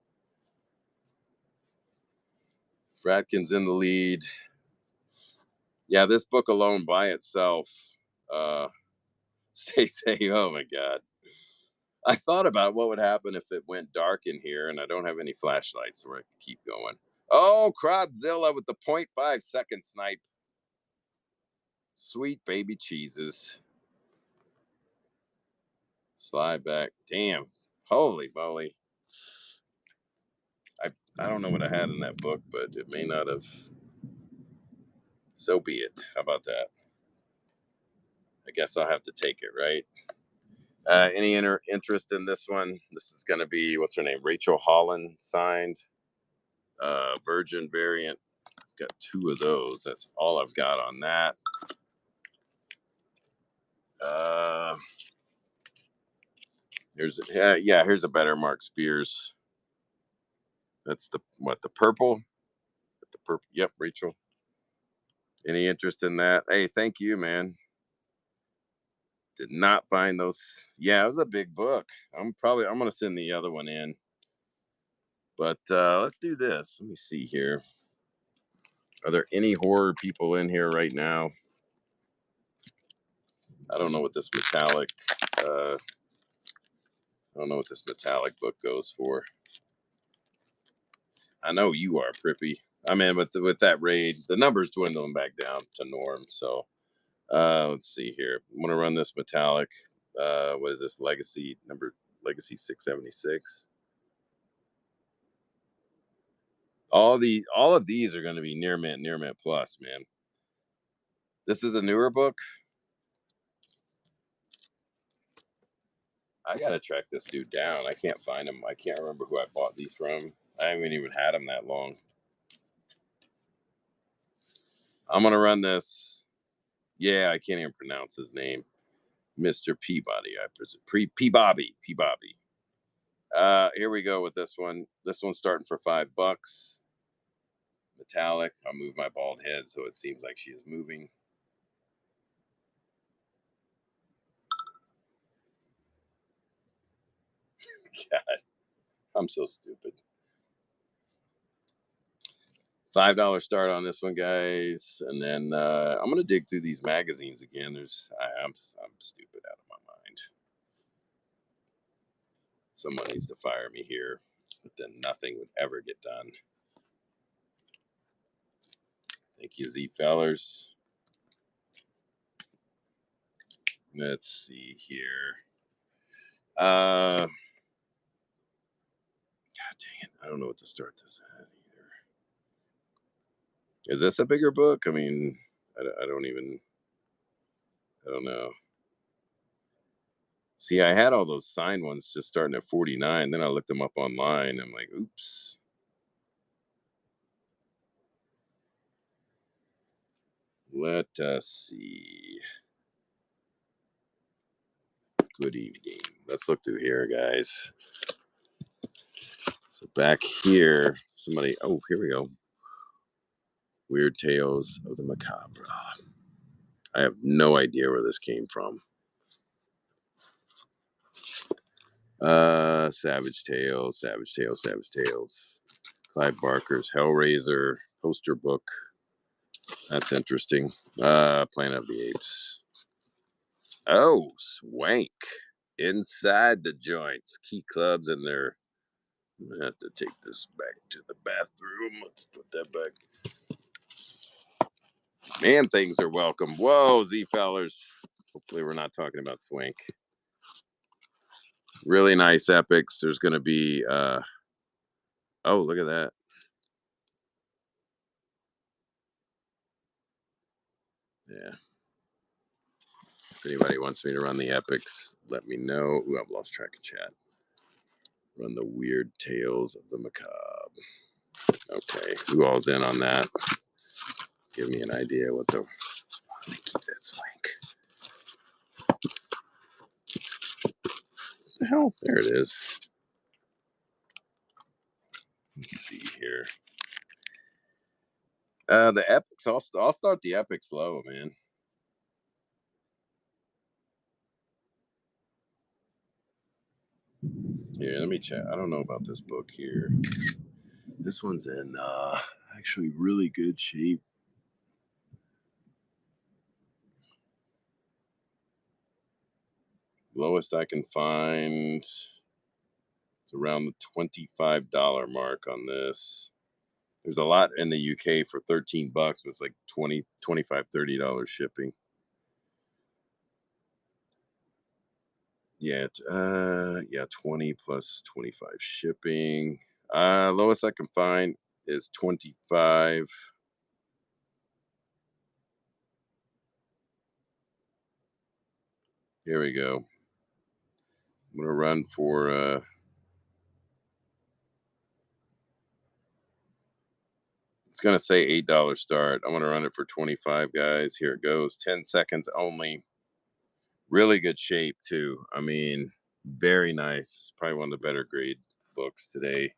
Fradkin's in the lead. Yeah, this book alone by itself, say, oh my God. I thought about what would happen if it went dark in here, and I don't have any flashlights, so I can keep going. Oh, Crodzilla with the 0.5 second snipe. Sweet baby cheeses. Slide back. Damn. Holy moly. I don't know what I had in that book, but it may not have. So be it. How about that? I guess I'll have to take it, right? Any interest in this one? This is going to be, what's her name? Rachel Holland signed. Virgin variant. Got 2 of those. That's all I've got on that. Here's a better Mark Spears. That's the purple. The purple. Yep, Rachel. Any interest in that? Hey, thank you, man. Did not find those. Yeah, it was a big book. I'm gonna send the other one in. But let's do this. Let me see here. Are there any horror people in here right now? I don't know what this metallic. I don't know what this metallic book goes for. I know you are Prippy. I mean, with that raid, the numbers dwindling back down to norm. So let's see here. I'm gonna run this metallic. What is this Legacy 676? All of these are going to be near mint plus, man. This is the newer book. I gotta track this dude down. I can't find him. I can't remember who I bought these from. I haven't even had him that long. I'm gonna run this. Yeah, I can't even pronounce his name. Mr. Peabody, I presume. Peabody. Here we go with this one. This one's starting for $5. Metallic. I'll move my bald head so it seems like she is moving. God, I'm so stupid. $5 start on this one, guys, and then I'm gonna dig through these magazines again. I'm stupid out of my mind. Someone needs to fire me here, but then nothing would ever get done. Thank you, Z fellers. Let's see here. God dang it! I don't know what to start this at either. Is this a bigger book? I mean, I don't even. I don't know. See, I had all those signed ones just starting at 49. Then I looked them up online. I'm like, oops. Let us see. Good evening. Let's look through here, guys. So back here, somebody. Oh, here we go. Weird Tales of the Macabre. I have no idea where this came from. Savage Tales. Clive Barker's Hellraiser poster book. That's interesting. Planet of the Apes. Oh, Swank. Inside the joints. Key clubs in there. I'm gonna have to take this back to the bathroom. Let's put that back. Man, things are welcome. Whoa, Z fellers. Hopefully we're not talking about Swank. Really nice epics. There's gonna be oh, look at that. Yeah. If anybody wants me to run the epics, let me know. Ooh, I've lost track of chat. Run the Weird Tales of the Macabre. Okay, who all's in on that? Give me an idea what the. Let me keep that Swank. What the hell? There it is. Let's see here. The epics. I'll start the epics low, man. Here, let me check. I don't know about this book here. This one's in actually really good shape. Lowest I can find. It's around the $25 mark on this. There's a lot in the UK for $13, but it's like $20, $25, $30 shipping. Yeah, 20 plus 25 shipping. Lowest I can find is 25. Here we go. I'm gonna run for it's gonna say $8 start. I'm gonna run it for 25, guys. Here it goes. 10 seconds only. Really good shape too. I mean, very nice. It's probably one of the better grade books today.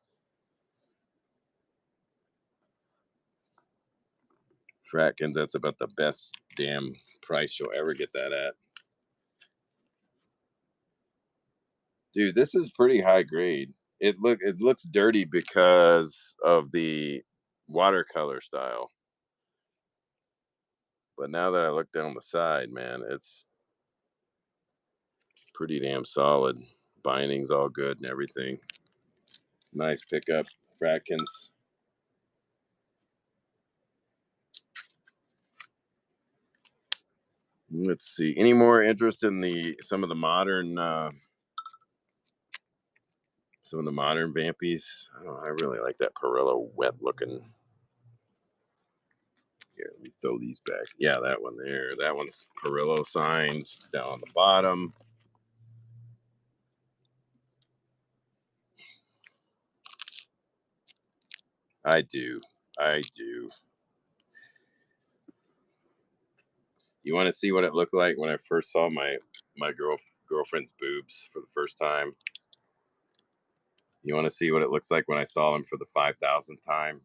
Fratkins, that's about the best damn price you'll ever get that at. Dude, this is pretty high grade. It looks dirty because of the watercolor style. But now that I look down the side, man, it's pretty damn solid. Binding's all good and everything. Nice pickup, Fratkins. Let's see. Any more interest in some of the modern Vampies? I really like that Perilla wet looking. Here, let me throw these back. Yeah, that one there. That one's Perillo signed down on the bottom. I do. I do. You want to see what it looked like when I first saw my girlfriend's boobs for the first time? You want to see what it looks like when I saw them for the 5,000th time?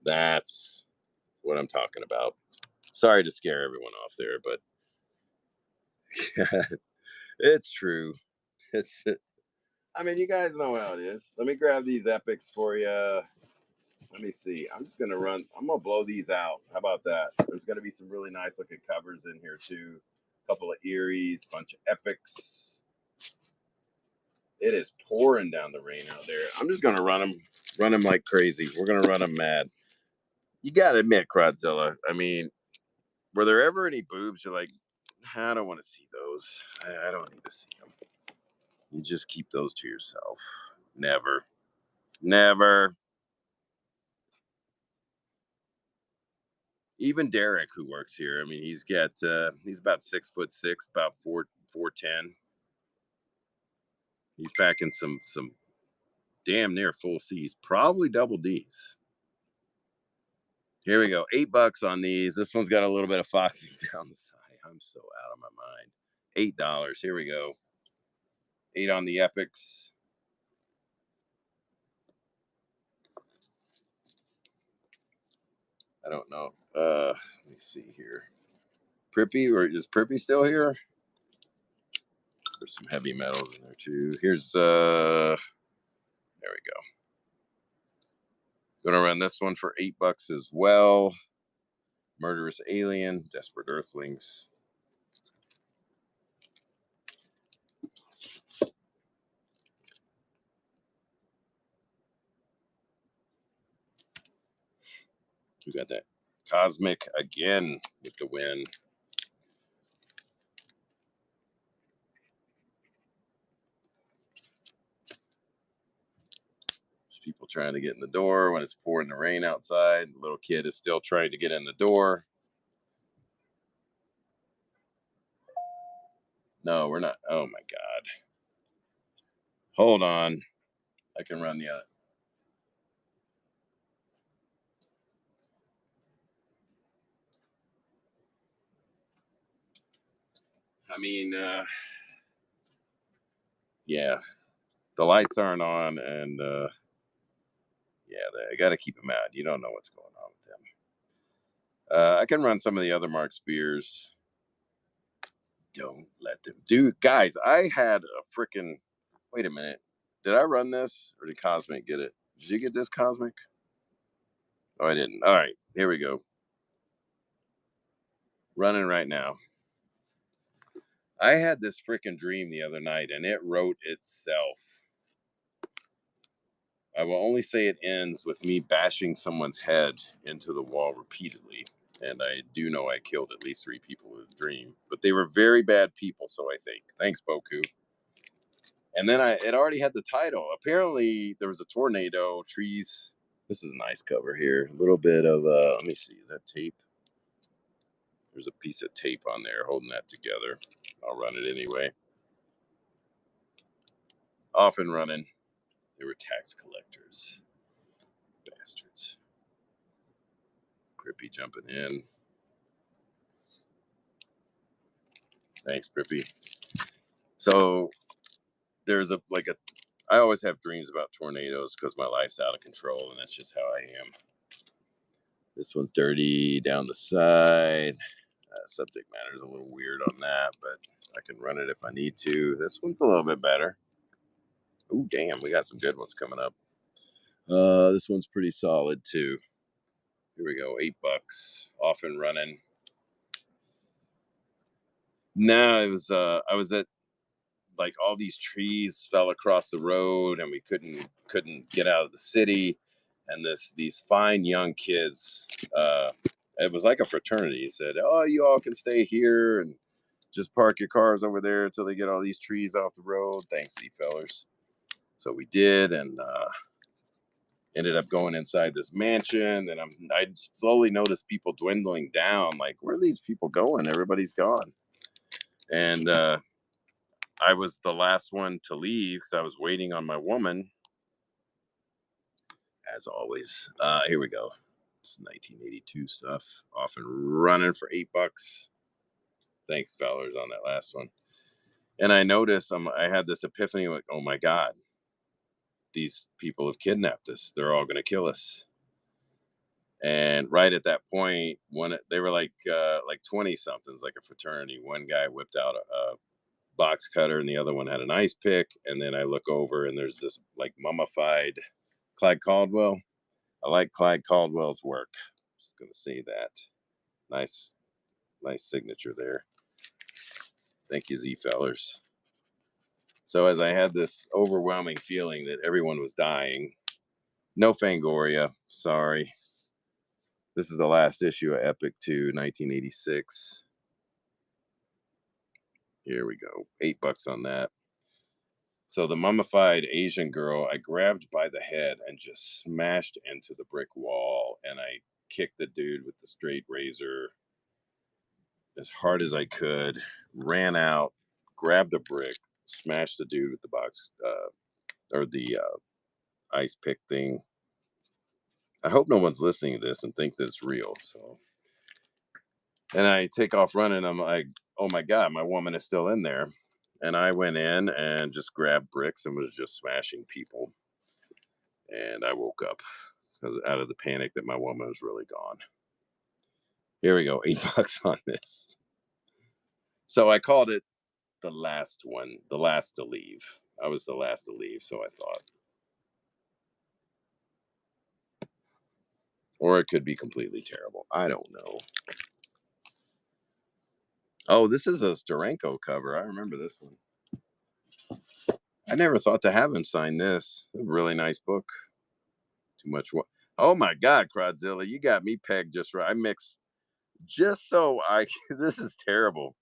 That's what I'm talking about. Sorry to scare everyone off there, but it's true. It's. I mean, you guys know how it is. Let me grab these epics for you. Let me see. I'm just gonna run. I'm gonna blow these out. How about that? There's gonna be some really nice looking covers in here too. A couple of Eries, bunch of epics. It is pouring down the rain out there. I'm just gonna run them like crazy. We're gonna run them mad. You gotta admit, Crodzilla. I mean, were there ever any boobs you're like, I don't want to see those. I don't need to see them. You just keep those to yourself. Never. Never. Even Derek, who works here, I mean, he's about 6'6", about 4'10". He's packing some damn near full C's, probably double D's. Here we go, $8 on these. This one's got a little bit of foxing down the side. I'm so out of my mind. $8. Here we go. 8 on the epics. I don't know. Let me see here. Prippy, or is Prippy still here? There's some heavy metals in there too. Here's there we go. Gonna run this one for $8 as well. Murderous Alien, Desperate Earthlings. We got that Cosmic again with the win. There's people trying to get in the door when it's pouring the rain outside. The little kid is still trying to get in the door. No, we're not. Oh my God. Hold on. I can run the other. I mean, yeah, the lights aren't on, and yeah, I got to keep them out. You don't know what's going on with them. I can run some of the other Mark Spears. Don't let them. Dude, guys, I had a freaking. Wait a minute. Did I run this, or did Cosmic get it? Did you get this, Cosmic? Oh, I didn't. All right, here we go. Running right now. I had this freaking dream the other night, and it wrote itself. I will only say it ends with me bashing someone's head into the wall repeatedly. And I do know I killed at least 3 people with a dream, but they were very bad people, so I think. Thanks, Boku. And then it already had the title. Apparently, there was a tornado, trees. This is a nice cover here. A little bit of, let me see, is that tape? There's a piece of tape on there holding that together. I'll run it anyway. Off and running. They were tax collectors. Bastards. Prippy jumping in. Thanks, Prippy. So there's I always have dreams about tornadoes because my life's out of control, and that's just how I am. This one's dirty down the side. Subject matter is a little weird on that, but I can run it if I need to. This one's a little bit better. Oh, damn, we got some good ones coming up. This one's pretty solid too. Here we go, $8, off and running. No, it was I was at, like, all these trees fell across the road and we couldn't get out of the city, and these fine young kids, it was like a fraternity, said, oh, you all can stay here and just park your cars over there until they get all these trees off the road. Thanks, you fellers. So we did, and ended up going inside this mansion. And I slowly noticed people dwindling down. Like, where are these people going? Everybody's gone. And I was the last one to leave because I was waiting on my woman. As always, here we go. It's 1982 stuff. Off and running for $8. Thanks, fellers, on that last one. And I noticed I had this epiphany, like, oh my God, these people have kidnapped us. They're all going to kill us. And right at that point, when they were like 20 somethings, like a fraternity, one guy whipped out a box cutter and the other one had an ice pick. And then I look over and there's this like mummified Clyde Caldwell. I like Clyde Caldwell's work. Just going to say that. Nice signature there. Thank you, Z fellers. So as I had this overwhelming feeling that everyone was dying, no Fangoria, sorry. This is the last issue of Epic 2, 1986. Here we go. $8 on that. So the mummified Asian girl, I grabbed by the head and just smashed into the brick wall. And I kicked the dude with the straight razor as hard as I could, ran out, grabbed a brick, smashed the dude with the box, or the ice pick thing. I hope no one's listening to this and think that it's real. So, and I take off running. I'm like, oh my God, my woman is still in there. And I went in and just grabbed bricks and was just smashing people. And I woke up because out of the panic that my woman was really gone. Here we go, $8 on this. So I called it the last one, the last to leave. I was the last to leave, so I thought. Or it could be completely terrible. I don't know. Oh, this is a Steranko cover. I remember this one. I never thought to have him sign this. A really nice book. Too much. Oh my God, Crodzilla, you got me pegged just right. I mixed just so I. This is terrible.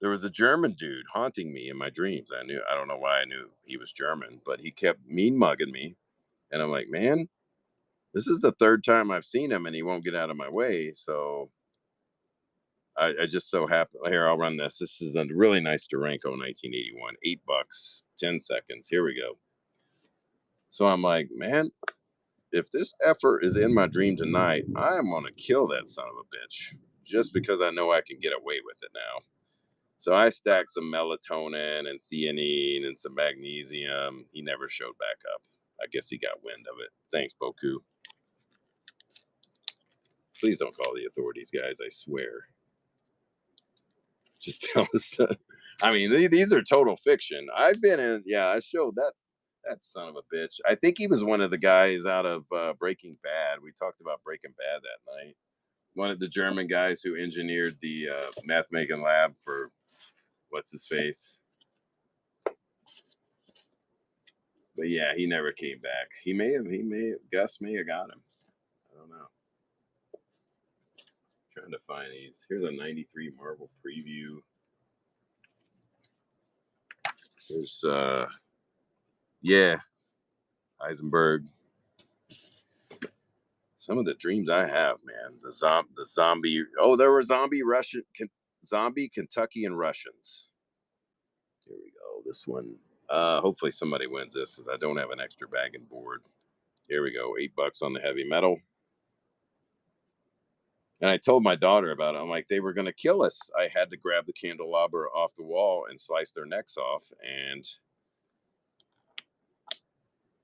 There was a German dude haunting me in my dreams. I don't know why I knew he was German, but he kept mean mugging me. And I'm like, man, this is the third time I've seen him and he won't get out of my way. So I just so happen. Here, I'll run this. This is a really nice Durango 1981. $8, 10 seconds. Here we go. So I'm like, man, if this effort is in my dream tonight, I am going to kill that son of a bitch just because I know I can get away with it now. So I stacked some melatonin and theanine and some magnesium. He never showed back up. I guess he got wind of it. Thanks, Boku. Please don't call the authorities, guys. I swear. Just tell us. I mean, these are total fiction. I've been in. Yeah, I showed that son of a bitch. I think he was one of the guys out of Breaking Bad. We talked about Breaking Bad that night. One of the German guys who engineered the meth making lab for what's his face. But yeah, he never came back. Gus may have got him. I don't know. Trying to find these. Here's a 93 Marvel preview. There's yeah, Heisenberg. Some of the dreams I have, man. The zombie. Oh, there were zombie Kentuckian Russians. Here we go. This one. Hopefully somebody wins this because I don't have an extra bag and board. Here we go. $8 on the heavy metal. And I told my daughter about it. I'm like, they were going to kill us. I had to grab the candelabra off the wall and slice their necks off. And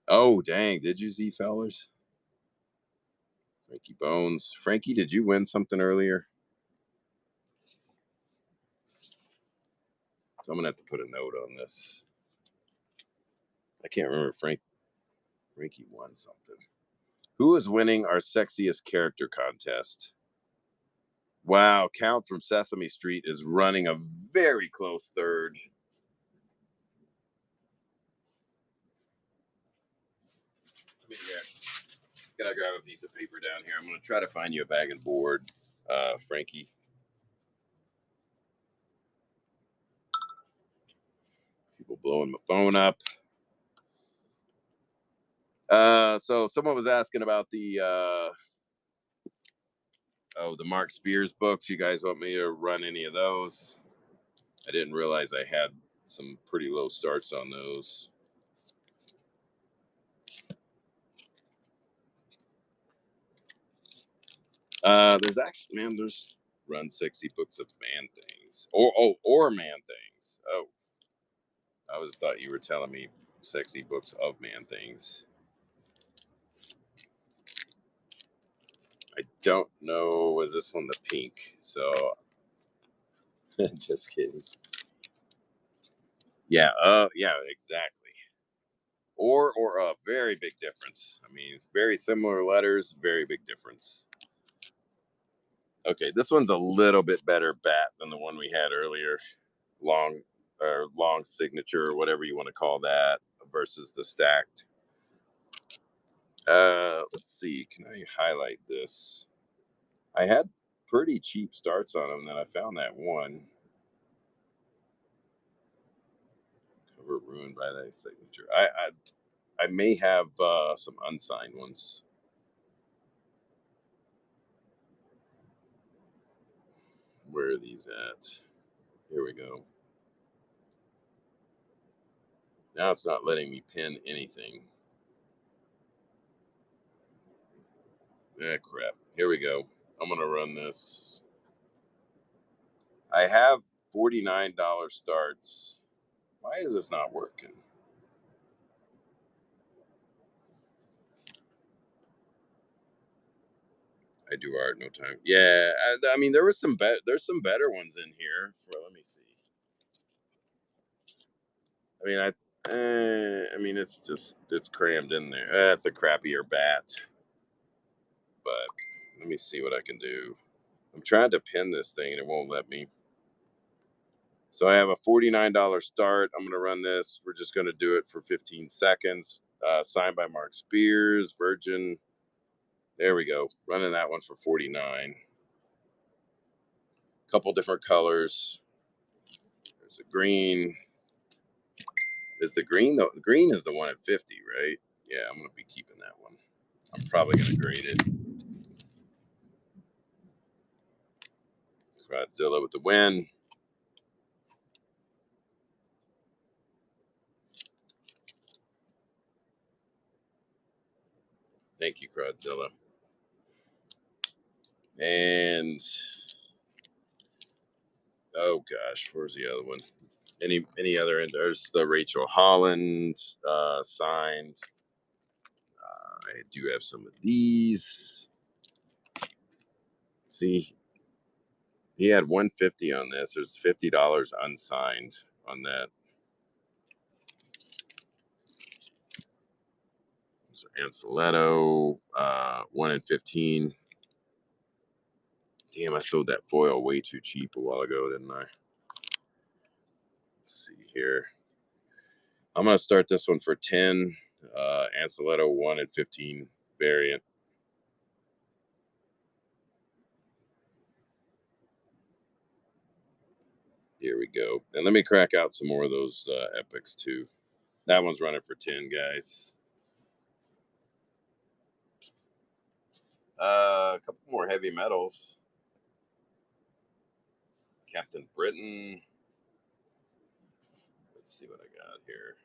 oh, dang. Did you see, fellers? Frankie Bones. Frankie, did you win something earlier? So I'm gonna have to put a note on this. I can't remember if Frankie won something. Who is winning our sexiest character contest? Wow, Count from Sesame Street is running a very close third. Let me gotta grab a piece of paper down here. I'm gonna try to find you a bag and board, Frankie. People blowing my phone up. So someone was asking about the the Mark Spears books. You guys want me to run any of those? I didn't realize I had some pretty low starts on those. There's actually, man, there's run 60 books of man things or man things. Oh, I was thought you were telling me sexy books of man things. I don't know. Was this one the pink? So just kidding. Yeah. Yeah. Exactly. Or a very big difference. I mean, very similar letters, very big difference. Okay, this one's a little bit better bat than the one we had earlier. Long or long signature, or whatever you want to call that, versus the stacked. Let's see. Can I highlight this? I had pretty cheap starts on them. Then I found that one. Cover ruined by that signature. I may have some unsigned ones. Where are these at? Here we go. Now it's not letting me pin anything. Ah, crap. Here we go. I'm going to run this. I have $49 starts. Why is this not working? I do art, no time. Yeah, I mean there was some there's some better ones in here. Let me see. I mean I mean it's crammed in there. It's a crappier bat, but let me see what I can do. I'm trying to pin this thing and it won't let me. So I have a $49 start. I'm going to run this. We're just going to do it for 15 seconds. Signed by Mark Spears, Virgin. There we go. Running that one for 49. Couple different colors. There's a green. Is the green though? The green is the one at 50, right? Yeah, I'm going to be keeping that one. I'm probably going to grade it. Godzilla with the win. Thank you, Godzilla. And oh gosh, where's the other one? Any other? And there's the Rachel Holland signed. I do have some of these. See, he had 150 on this. There's $50 unsigned on that. Anceletto, 1 in 15. Damn, I sold that foil way too cheap a while ago, didn't I? Let's see here. I'm going to start this one for 10. Anceletto 1 in 15 variant. Here we go. And let me crack out some more of those epics too. That one's running for 10, guys. A couple more heavy metals. Captain Britain. Let's see what I got here.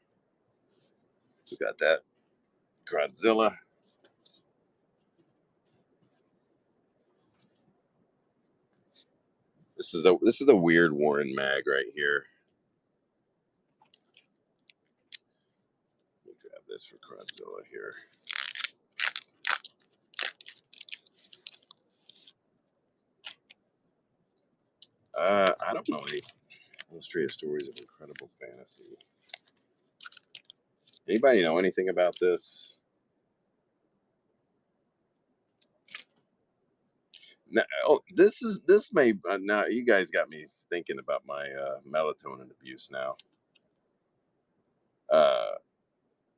We got that. Godzilla. This is a weird Warren mag right here. Let me grab this for Godzilla here. I don't know any illustrated stories of incredible fantasy. Anybody know anything about this? No, oh, this may now you guys got me thinking about my melatonin abuse now. Uh,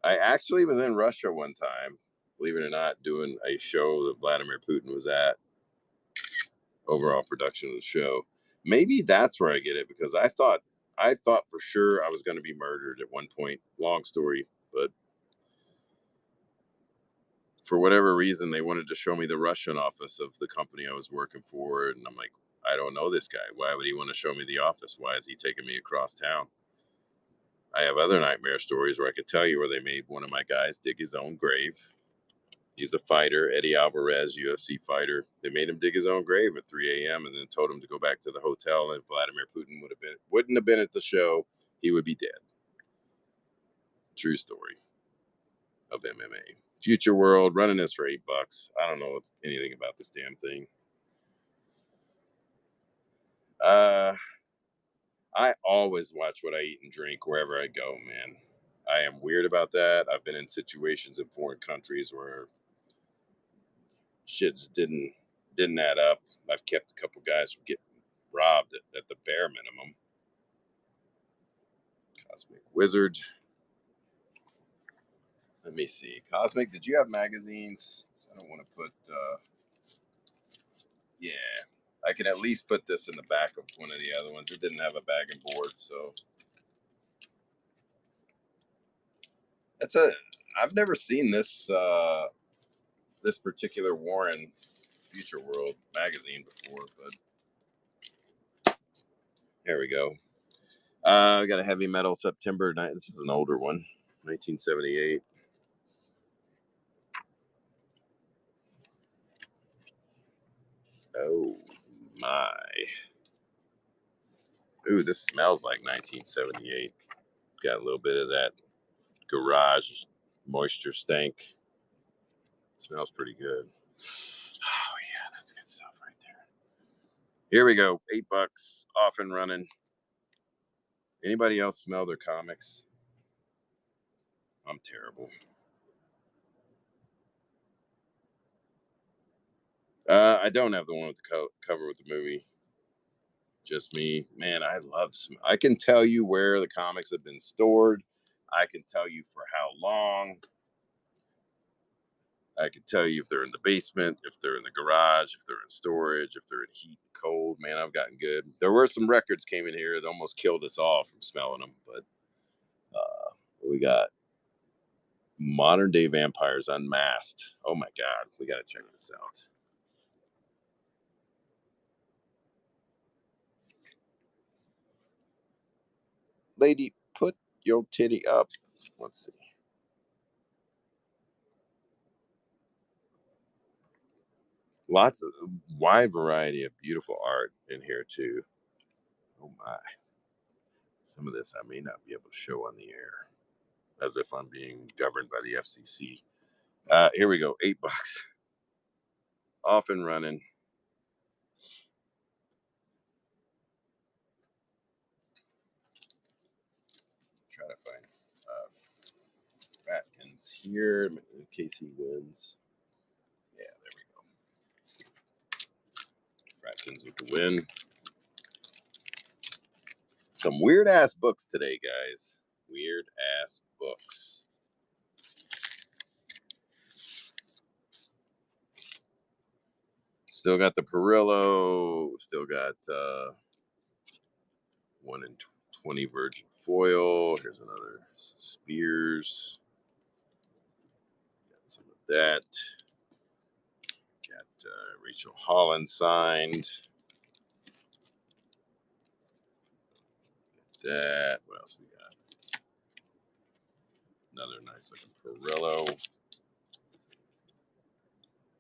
I actually was in Russia one time, believe it or not, doing a show that Vladimir Putin was at, overall production of the show. Maybe that's where I get it because I thought for sure I was going to be murdered at one point. Long story, but for whatever reason they wanted to show me the Russian office of the company I was working for, and I'm like, I don't know this guy. Why would he want to show me the office? Why is he taking me across town? I have other nightmare stories where I could tell you where they made one of my guys dig his own grave. He's a fighter, Eddie Alvarez, UFC fighter. They made him dig his own grave at 3 a.m. and then told him to go back to the hotel. And Vladimir Putin wouldn't have been at the show. He would be dead. True story of MMA. Future World, running this for $8. I don't know anything about this damn thing. I always watch what I eat and drink wherever I go, man. I am weird about that. I've been in situations in foreign countries where shit just didn't add up. I've kept a couple guys from getting robbed at the bare minimum. Cosmic Wizard. Let me see. Cosmic, did you have magazines? I don't want to put. Yeah, I can at least put this in the back of one of the other ones. It didn't have a bag and board, so that's a. I've never seen this particular Warren Future World magazine before, but here we go. I got a heavy metal September night. This is an older one, 1978. Oh my. Ooh, this smells like 1978. Got a little bit of that garage moisture stank. Smells pretty good. Oh yeah, that's good stuff right there. Here we go. $8, off and running. Anybody else smell their comics? I'm terrible. I don't have the one with the cover with the movie. Just me, man. I can tell you where the comics have been stored. I can tell you for how long. I can tell you if they're in the basement, if they're in the garage, if they're in storage, if they're in heat and cold. Man, I've gotten good. There were some records came in here that almost killed us all from smelling them, but we got Modern Day Vampires Unmasked. Oh my God, we got to check this out. Lady, put your titty up. Let's see. Lots of wide variety of beautiful art in here too. Oh my. Some of this I may not be able to show on the air, as if I'm being governed by the FCC. Here we go. $8. Off and running. Try to find Fatkins here in case he wins. Yeah, there we go. Fatkins with the win. Some weird ass books today, guys. Weird ass books. Still got the Perillo. Still got 1 in 20 virgin foil. Here's another Spears. Got some of that. Got Rachel Holland signed. That. What else we got? Another nice looking Perillo.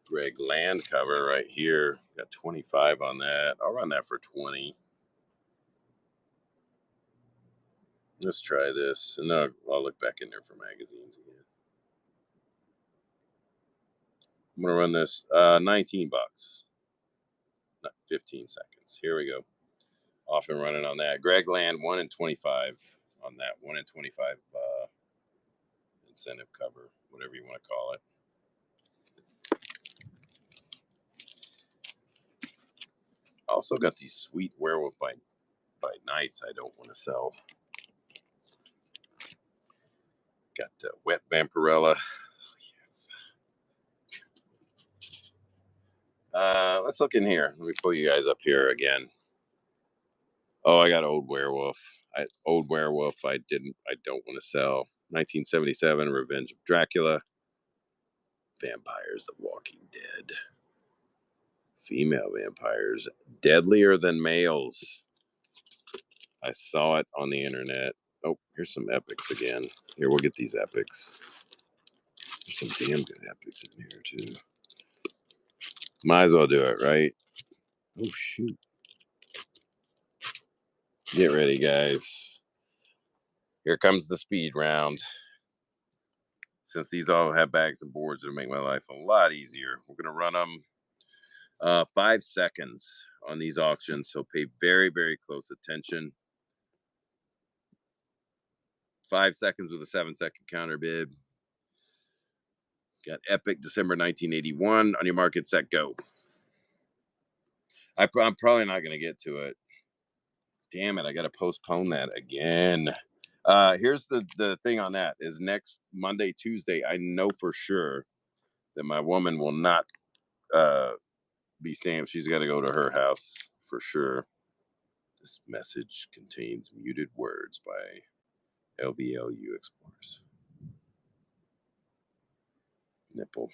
Greg Land cover right here. Got 25 on that. I'll run that for 20. Let's try this. And then I'll look back in there for magazines again. I'm going to run this $19. Not 15 seconds. Here we go. Off and running on that. Greg Land, 1 in 25 on that. 1 in 25 incentive cover, whatever you want to call it. Also got these sweet Werewolf by Nights I don't want to sell. Got wet Vampirella. Yes. Let's look in here. Let me pull you guys up here again. Oh, I got Old Werewolf. Old Werewolf. I don't want to sell. 1977, Revenge of Dracula. Vampires: The Walking Dead. Female vampires deadlier than males. I saw it on the internet. Oh, here's some epics again. Here, we'll get these epics. There's some damn good epics in here too. Might as well do it, right? Oh shoot. Get ready, guys. Here comes the speed round. Since these all have bags and boards, it'll make my life a lot easier. We're gonna run them 5 seconds on these auctions, so pay very, very close attention. 5 seconds with a 7-second counter bid. Got Epic December 1981. On your market, set, go. I'm probably not going to get to it. Damn it, I got to postpone that again. Here's the thing on that is next Monday, Tuesday, I know for sure that my woman will not be staying. She's got to go to her house for sure. This message contains muted words by LVLU Explorers. Nipple.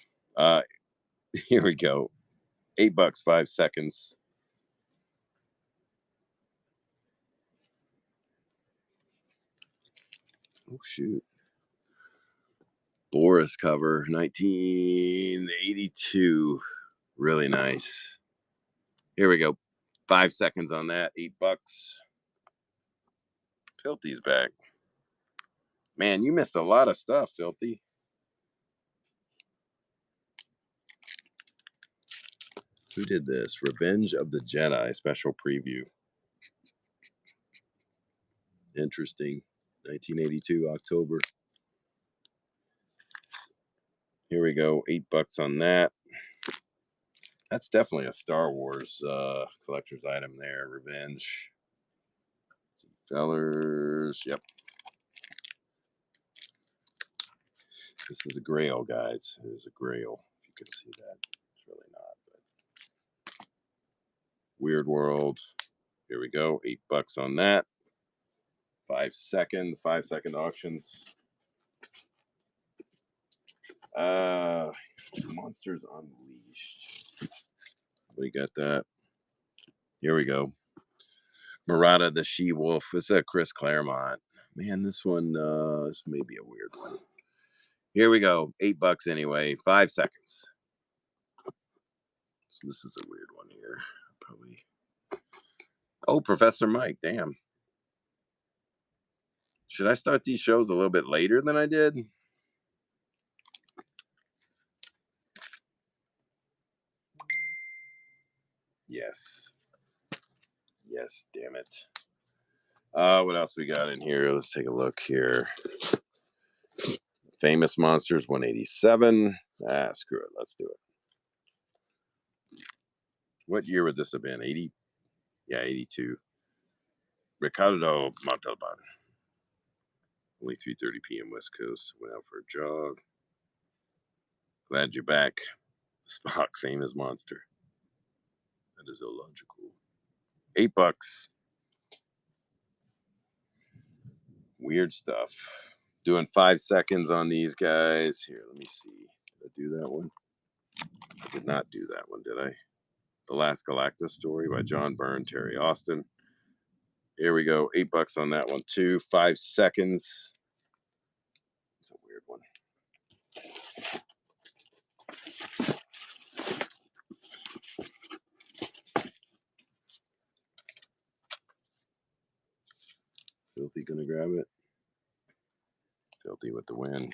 Here we go. $8, 5 seconds. Oh shoot. Boris cover, 1982. Really nice. Here we go. 5 seconds on that. $8. Filthy's back. Man, you missed a lot of stuff, Filthy. Who did this? Revenge of the Jedi special preview. Interesting. 1982, October. Here we go. $8 on that. That's definitely a Star Wars collector's item there. Revenge. See, fellers. Yep. This is a grail, guys. It is a grail. If you can see that. It's really not. But Weird World. Here we go. $8 on that. 5 seconds. 5-second auctions. Monsters Unleashed. We got that. Here we go. Murata the She-Wolf. This is a Chris Claremont. Man, this one, this may be a weird one. Here we go. $8 anyway. 5 seconds. So this is a weird one here. Probably. Oh, Professor Mike. Damn. Should I start these shows a little bit later than I did? Yes. Yes, damn it. What else we got in here? Let's take a look here. Famous Monsters 187. Screw it. Let's do it. What year would this have been? 80? Yeah, 82. Ricardo Montalban. Only 3:30 p.m. West Coast. Went out for a jog. Glad you're back. Spock, famous monster. That is illogical. $8. Weird stuff. Doing 5 seconds on these guys. Here, let me see. Did I do that one? I did not do that one, did I? The Last Galactus Story by John Byrne, Terry Austin. Here we go. $8 on that one too. 5 seconds. It's a weird one. Filthy gonna grab it. Filthy with the win.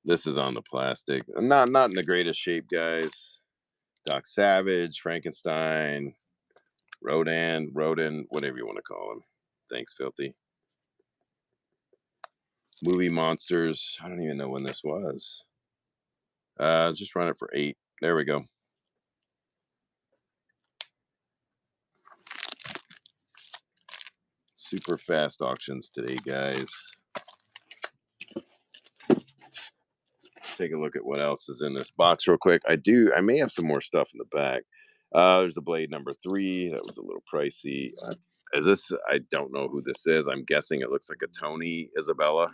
This is on the plastic. Not in the greatest shape, guys. Doc Savage, Frankenstein. Rodin, whatever you want to call him. Thanks, Filthy. Movie Monsters. I don't even know when this was. Just run it for 8. There we go. Super fast auctions today, guys. Take a look at what else is in this box real quick. I may have some more stuff in the back. There's a blade number 3. That was a little pricey. Is this? I don't know who this is. I'm guessing it looks like a Tony Isabella.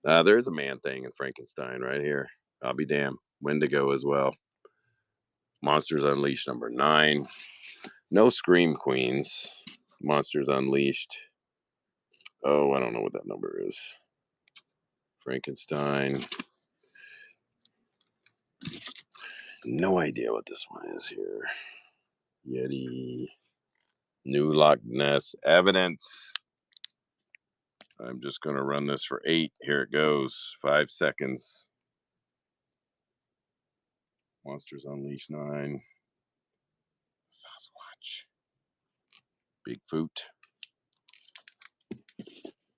There's a Man Thing in Frankenstein right here. I'll be damned. Wendigo as well. Monsters Unleashed number 9. No Scream Queens. Monsters Unleashed. Oh, I don't know what that number is. Frankenstein. No idea what this one is here. Yeti. New Loch Ness Evidence. I'm just going to run this for 8. Here it goes. 5 seconds. Monsters Unleashed 9. Sasquatch. Bigfoot.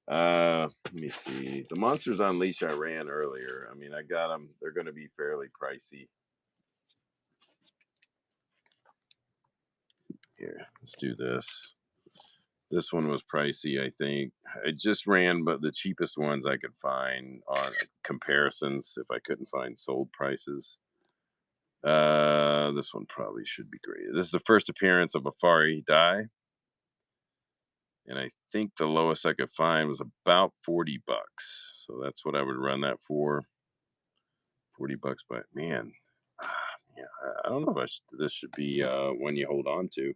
Let me see. The Monsters Unleashed I ran earlier. I mean, I got them. They're going to be fairly pricey. Here, let's do this. This one was pricey, I think. I just ran but the cheapest ones I could find on comparisons if I couldn't find sold prices. This one probably should be great. This is the first appearance of Afari Die. And I think the lowest I could find was about $40. So that's what I would run that for. $40, but man, yeah, I don't know if this should be one you hold on to.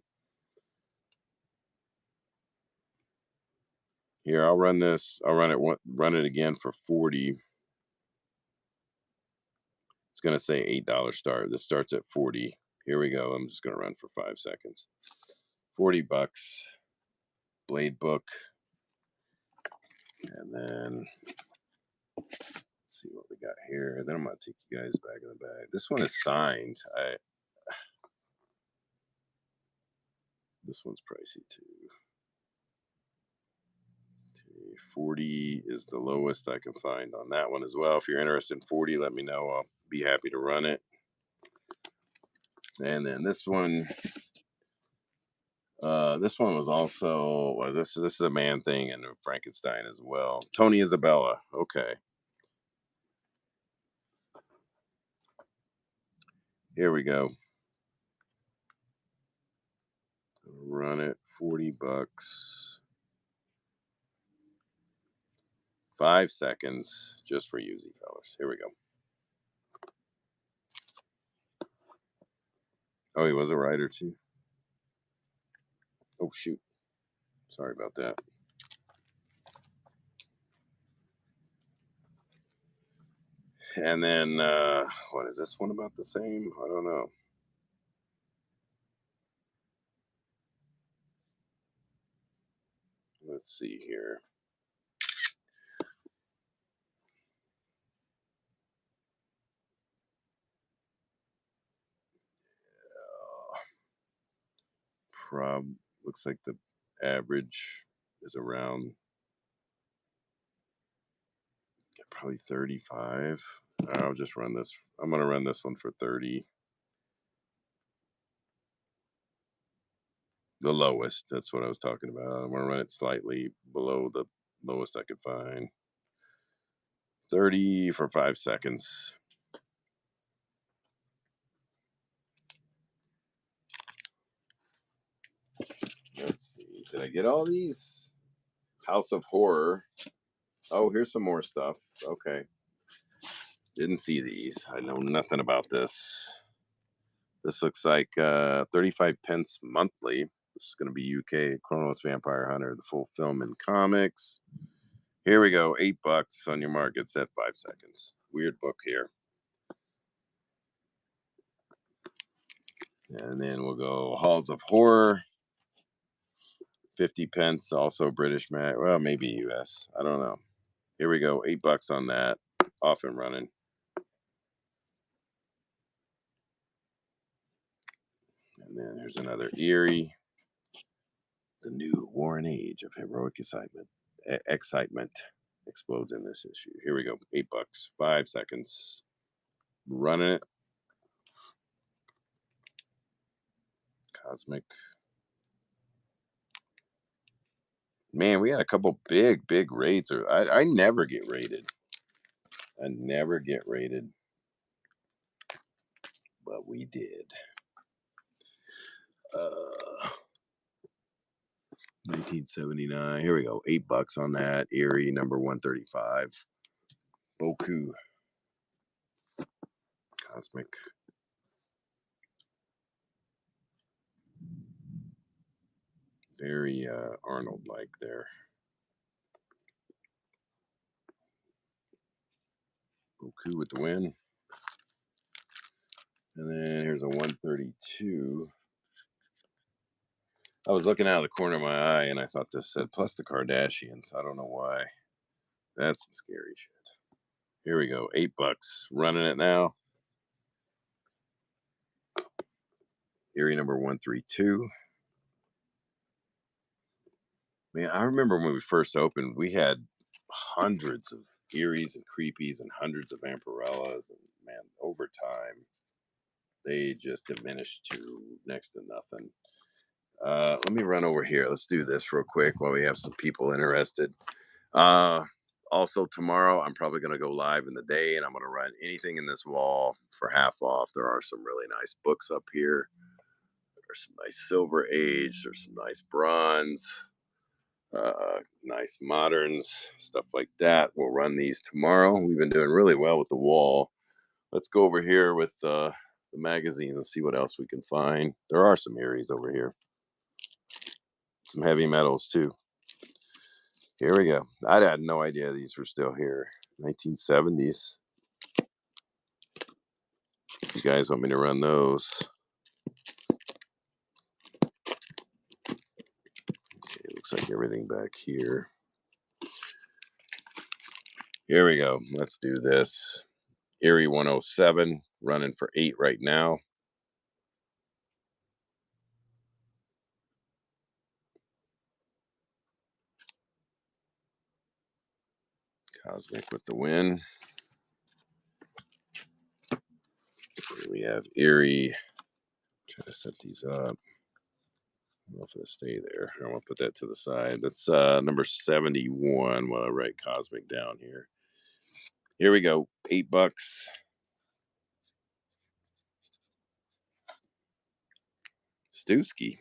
Here, I'll run this. I'll run it again for 40. It's going to say $8 start. This starts at 40. Here we go. I'm just going to run for 5 seconds. $40. Blade book. And then let's see what we got here. Then I'm going to take you guys back in the bag. This one is signed. This one's pricey too. 40 is the lowest I can find on that one as well. If you're interested in 40, let me know. I'll be happy to run it. And then this one was also this is a Man Thing and Frankenstein as well. Tony Isabella. Okay. Here we go. Run it. $40. 5 seconds just for you, fellas. Here we go. Oh, he was a writer too. Oh shoot. Sorry about that. And then what is this one about the same? I don't know. Let's see here. Looks like the average is around probably 35. I'll just run this. I'm going to run this one for 30. The lowest. That's what I was talking about. I'm going to run it slightly below the lowest I could find. 30 for 5 seconds. Let's see. Did I get all these? House of Horror. Oh, here's some more stuff. Okay. Didn't see these. I know nothing about this. This looks like 35 pence monthly. This is going to be UK. Chronos Vampire Hunter, the full film and comics. Here we go. $8 on your mark. It's at 5 seconds. Weird book here. And then we'll go Halls of Horror. 50 pence, also British mag. Well, maybe US. I don't know. Here we go. $8 on that. Off and running. And then here's another Eerie. The new war and age of heroic excitement explodes in this issue. Here we go. $8, 5 seconds. Running it. Cosmic. Man, we had a couple big raids. I never get rated. I never get rated. But we did. 1979. Here we go. $8 on that. Erie number 135. Boku. Cosmic. Very Arnold like there. Boku with the win. And then here's a 132. I was looking out of the corner of my eye and I thought this said plus the Kardashians. I don't know why. That's some scary shit. Here we go. $8. Running it now. Erie number 132. Man, I remember when we first opened, we had hundreds of Eries and Creepies and hundreds of Vampirellas. And man, over time, they just diminished to next to nothing. Let me run over here. Let's do this real quick while we have some people interested. Also, tomorrow, I'm probably going to go live in the day and I'm going to run anything in this wall for half off. There are some really nice books up here. There's some nice Silver Age. There's some nice Bronze. Nice moderns, stuff like that. We'll run these tomorrow. We've been doing really well with the wall. Let's go over here with the magazines and see what else we can find. There are some Eries over here. Some heavy metals too. Here we go. I had no idea these were still here. 1970s. If you guys want me to run those. Okay, looks like everything back here. Here we go. Let's do this. Erie 107, running for 8 right now. Cosmic with the win. Here we have Erie. Try to set these up. I don't know if it'll stay there. I'm gonna put that to the side. That's number 71 while I write Cosmic down here. Here we go. $8. Stewski.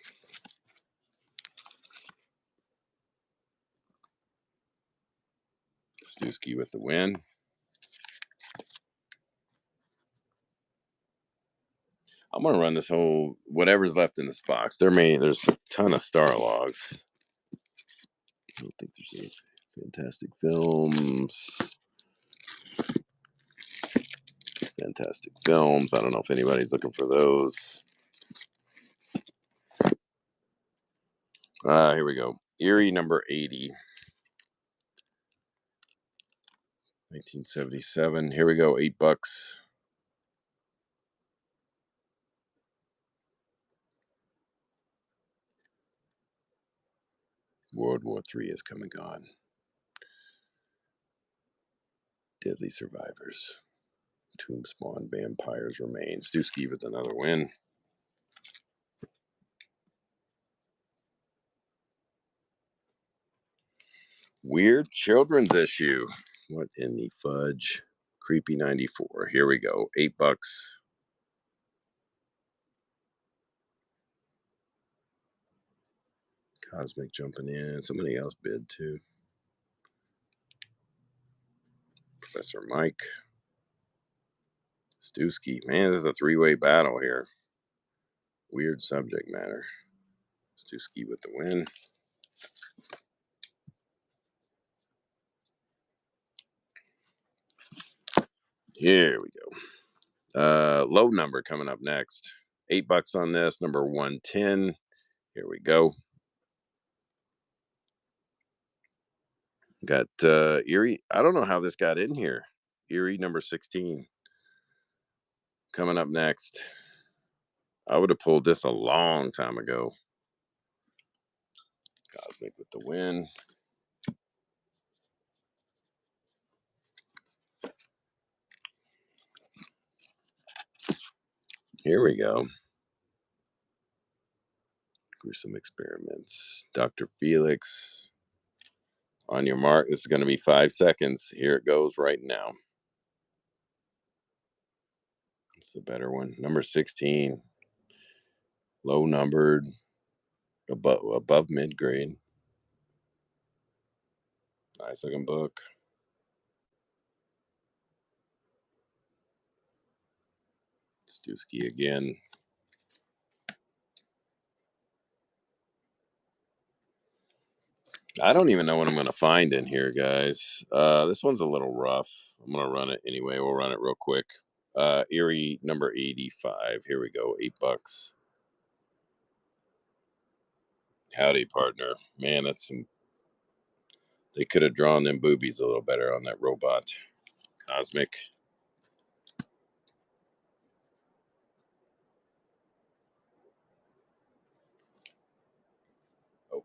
Stewski with the win. I'm gonna run this whole whatever's left in this box. There's a ton of star logs. I don't think there's any fantastic films. Fantastic films. I don't know if anybody's looking for those. Here we go. Erie number 80. 1977. Here we go. $8. World War III is come and gone. Deadly survivors. Tomb spawn vampires remain. Stewski with another win. Weird children's issue. What in the fudge? Creepy 94. Here we go. $8. Cosmic jumping in. Somebody else bid too. Professor Mike. Stewski. Man, this is a three-way battle here. Weird subject matter. Stewski with the win. Here we go. Low number coming up next. $8 on this. Number 110. Here we go. Got Erie. I don't know how this got in here. Erie number 16. Coming up next. I would have pulled this a long time ago. Cosmic with the win. Here we go. Gruesome experiments. Dr. Felix. On your mark. This is going to be 5 seconds. Here it goes right now. It's the better one. Number 16. Low numbered. Above mid grade. Nice looking book. Stusky again. I don't even know what I'm going to find in here, guys. This one's a little rough. I'm going to run it anyway. We'll run it real quick. Erie number 85. Here we go. $8. Howdy, partner. Man, that's some. They could have drawn them boobies a little better on that robot. Cosmic. Oh.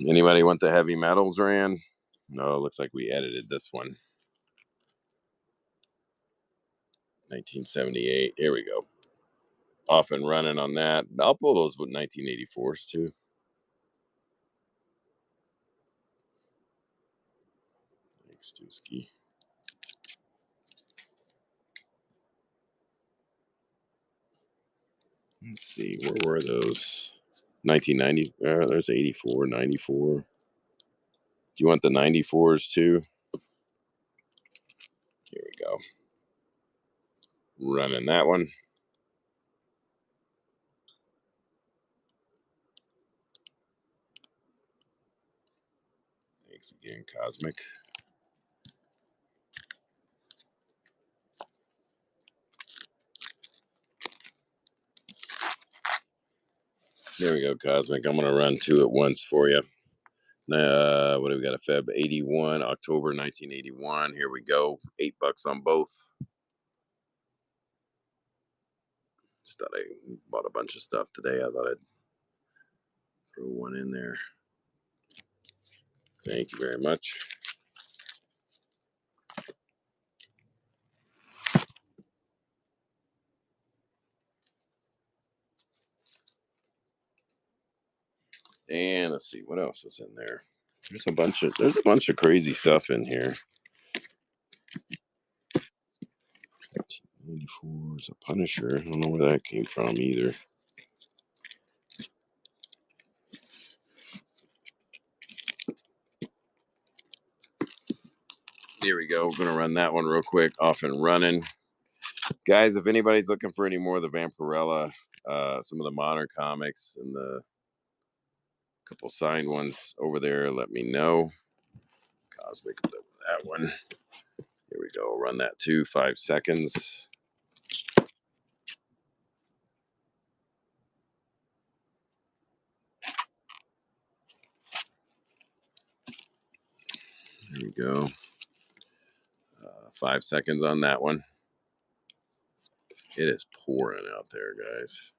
Anybody want the heavy metals ran? No, looks like we edited this one. 1978. Here we go. Off and running on that. I'll pull those with 1984s too. Thanks, Dusky. Let's see, where were those? 1990. There's 84, 94. Do you want the 94s too? Here we go. Running that one. Thanks again, Cosmic. There we go, Cosmic. I'm going to run two at once for you. What do we got? A Feb 81, October 1981. Here we go. $8 on both. Just thought I bought a bunch of stuff today. I thought I'd throw one in there. Thank you very much. And let's see what else was in there. There's a bunch of crazy stuff in here. 94 is a Punisher. I don't know where that came from either. Here we go. We're going to run that one real quick. Off and running. Guys, if anybody's looking for any more of the Vampirella, some of the modern comics and the couple signed ones over there, let me know. Cosmic, that one. Here we go. Run that too. 5 seconds. There we go. 5 seconds on that one. It is pouring out there, guys.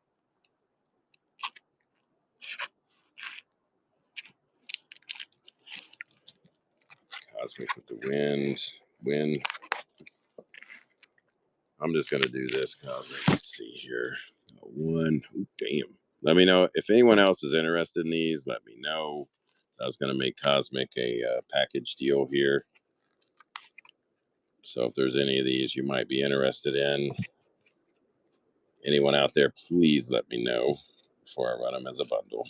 Cosmic with the wind. I'm just going to do this, Cosmic. Let's see here. One. Ooh, damn. Let me know if anyone else is interested in these. Let me know. I was going to make Cosmic a package deal here. So if there's any of these you might be interested in, anyone out there, please let me know before I run them as a bundle.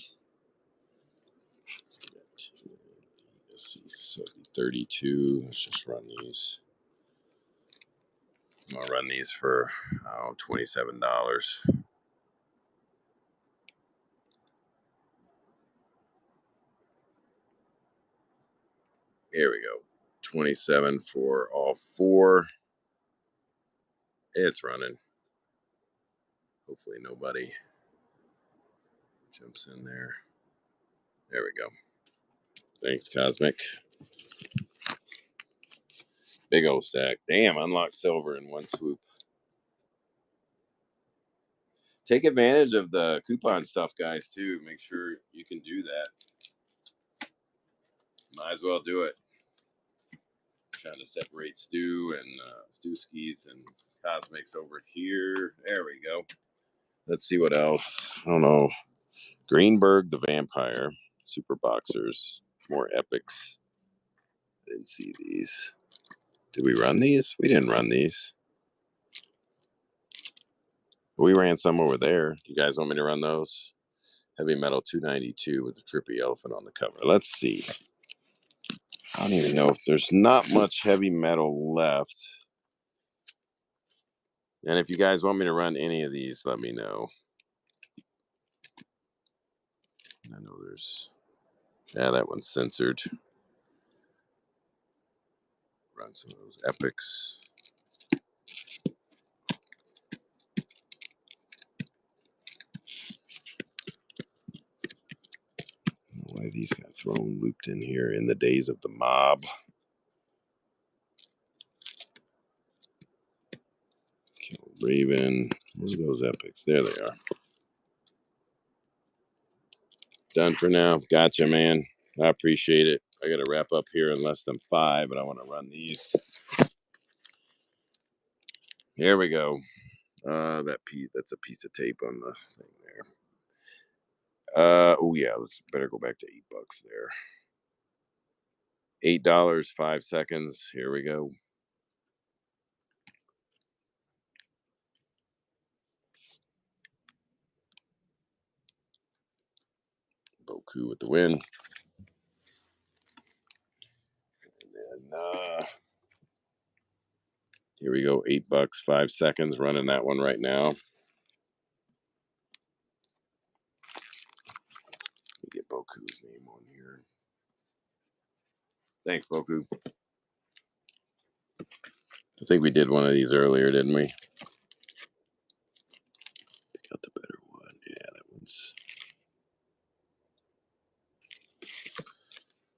Let's see, so 32. Let's just run these. I'm going to run these for $27. Here we go. 27 for all four. It's running. Hopefully nobody jumps in there. There we go. Thanks, Cosmic. Big old stack. Damn, unlocked silver in one swoop. Take advantage of the coupon stuff, guys, too. Make sure you can do that. Might as well do it. Trying to separate Stu and Stu Skis and Cosmics over here. There we go. Let's see what else. I don't know. Greenberg the Vampire. Super Boxers. More epics. I didn't see these. Did we run these? We didn't run these. We ran some over there. You guys want me to run those? Heavy Metal 292 with the trippy elephant on the cover. Let's see. I don't even know if there's not much heavy metal left. And if you guys want me to run any of these, let me know. I know there's... Yeah, that one's censored. Run some of those epics. Why these got thrown looped in here in the days of the mob. Kill Raven. Where's those epics? There they are. Done for now. Gotcha, man. I appreciate it. I got to wrap up here in less than 5, but I want to run these. Here we go. That's a piece of tape on the thing there. Oh yeah, let's better go back to $8 there. $8, 5 seconds. Here we go. Boku with the win. And then here we go. $8, 5 seconds. Running that one right now. Get Boku's name on here. Thanks, Boku. I think we did one of these earlier, didn't we? Pick out the better one. Yeah, that one's.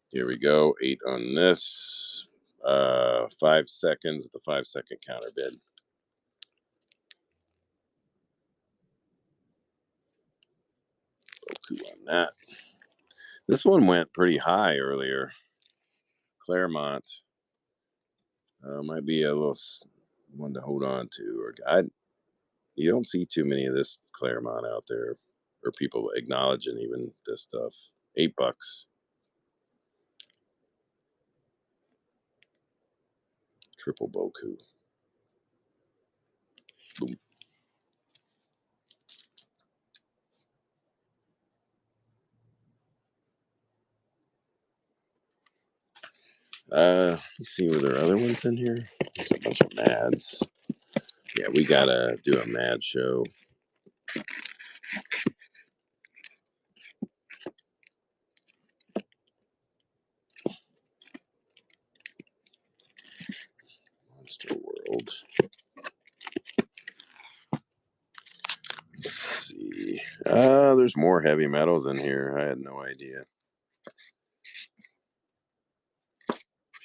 Here we go. 8 on this. 5 seconds with the 5-second counter bid. Boku on that. This one went pretty high earlier. Claremont. Might be a little one to hold on to. You don't see too many of this Claremont out there, or people acknowledging even this stuff. $8. Triple Boku. Boom. Let's see, were there other ones in here? There's a bunch of Mads. Yeah, we gotta do a Mad show. Monster World. Let's see. There's more heavy metals in here. I had no idea.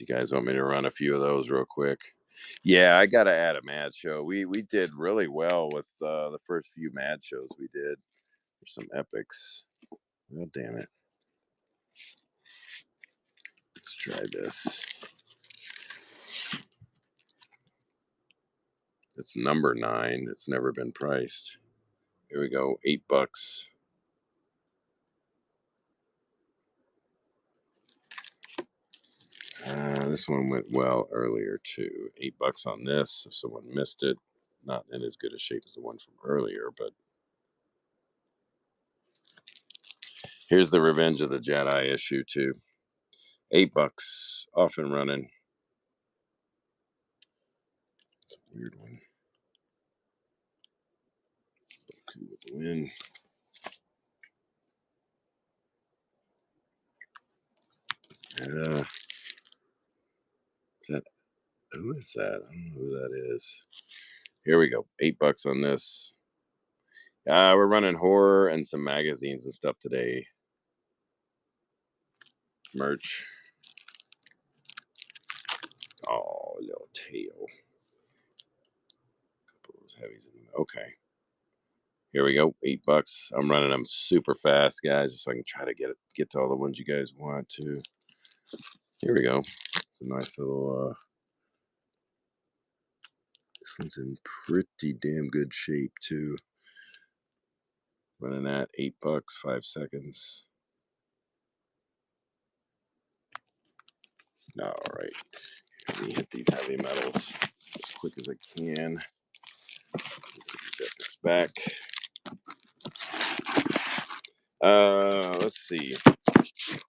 If you guys want me to run a few of those real quick. Yeah, I gotta add a Mad show. We did really well with the first few Mad shows we did. There's some epics. Oh, damn it. Let's try this. It's number 9. It's never been priced. Here we go. $8. This one went well earlier too. $8 on this. If someone missed it, not in as good a shape as the one from earlier, but here's the Revenge of the Jedi issue too. $8. Off and running. It's a weird one. Boku with the win. Who is that? I don't know who that is. Here we go. $8 on this. We're running horror and some magazines and stuff today. Merch. Oh, little tail. A couple of those heavies in there. Okay. Here we go. $8. I'm running them super fast, guys, just so I can try to get to all the ones you guys want to. Here we go. It's a nice little. This one's in pretty damn good shape too. Running at $8, 5 seconds. All right. Let me hit these heavy metals as quick as I can. Zip this back. Let's see.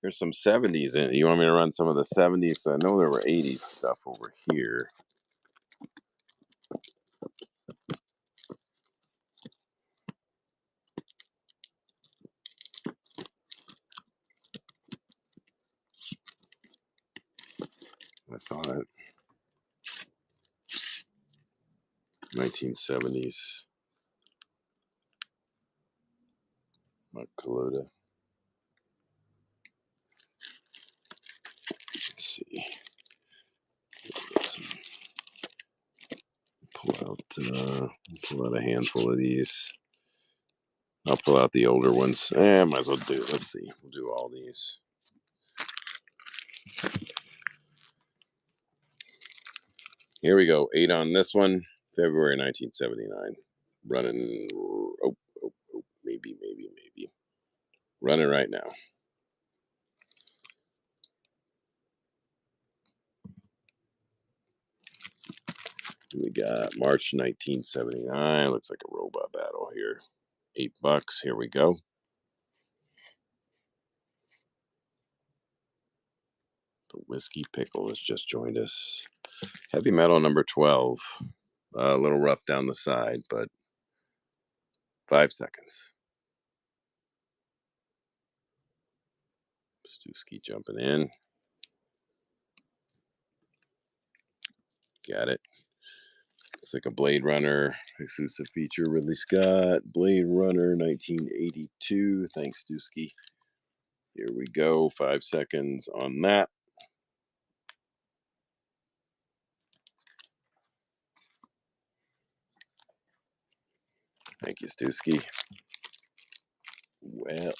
There's some 70s in it. You want me to run some of the 70s? I know there were 80s stuff over here. I thought 1970s. Colota. Let's see. Pull out a handful of these. I'll pull out the older ones. Might as well do it. Let's see. We'll do all these. Here we go. 8 on this one. February 1979. Running. Maybe. Running right now. We got March 1979. Looks like a robot battle here. $8. Here we go. The Whiskey Pickle has just joined us. Heavy metal number 12. A little rough down the side, but 5 seconds. Stewski jumping in. Got it. It's like a Blade Runner exclusive feature. Ridley Scott, Blade Runner 1982. Thanks, Stewski. Here we go. 5 seconds on that. Thank you, Stewski. Well,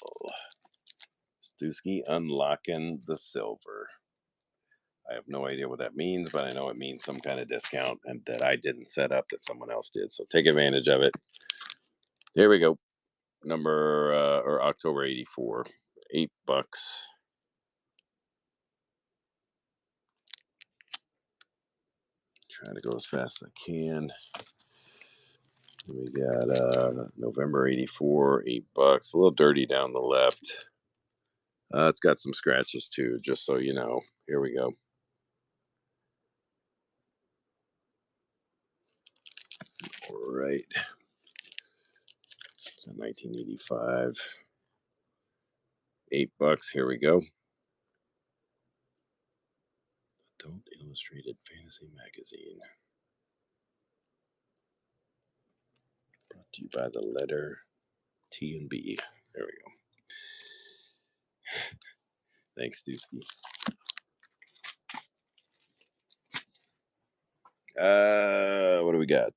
Stewski unlocking the silver. I have no idea what that means, but I know it means some kind of discount and that I didn't set up, that someone else did. So take advantage of it. Here we go. October 84. $8. Trying to go as fast as I can. We got November 84, $8. A little dirty down the left. It's got some scratches too, just so you know. Here we go. All right. It's a 1985. $8. Here we go. Adult Illustrated Fantasy Magazine. Brought to you by the letter T and B. There we go. Thanks, Dusky. What do we got?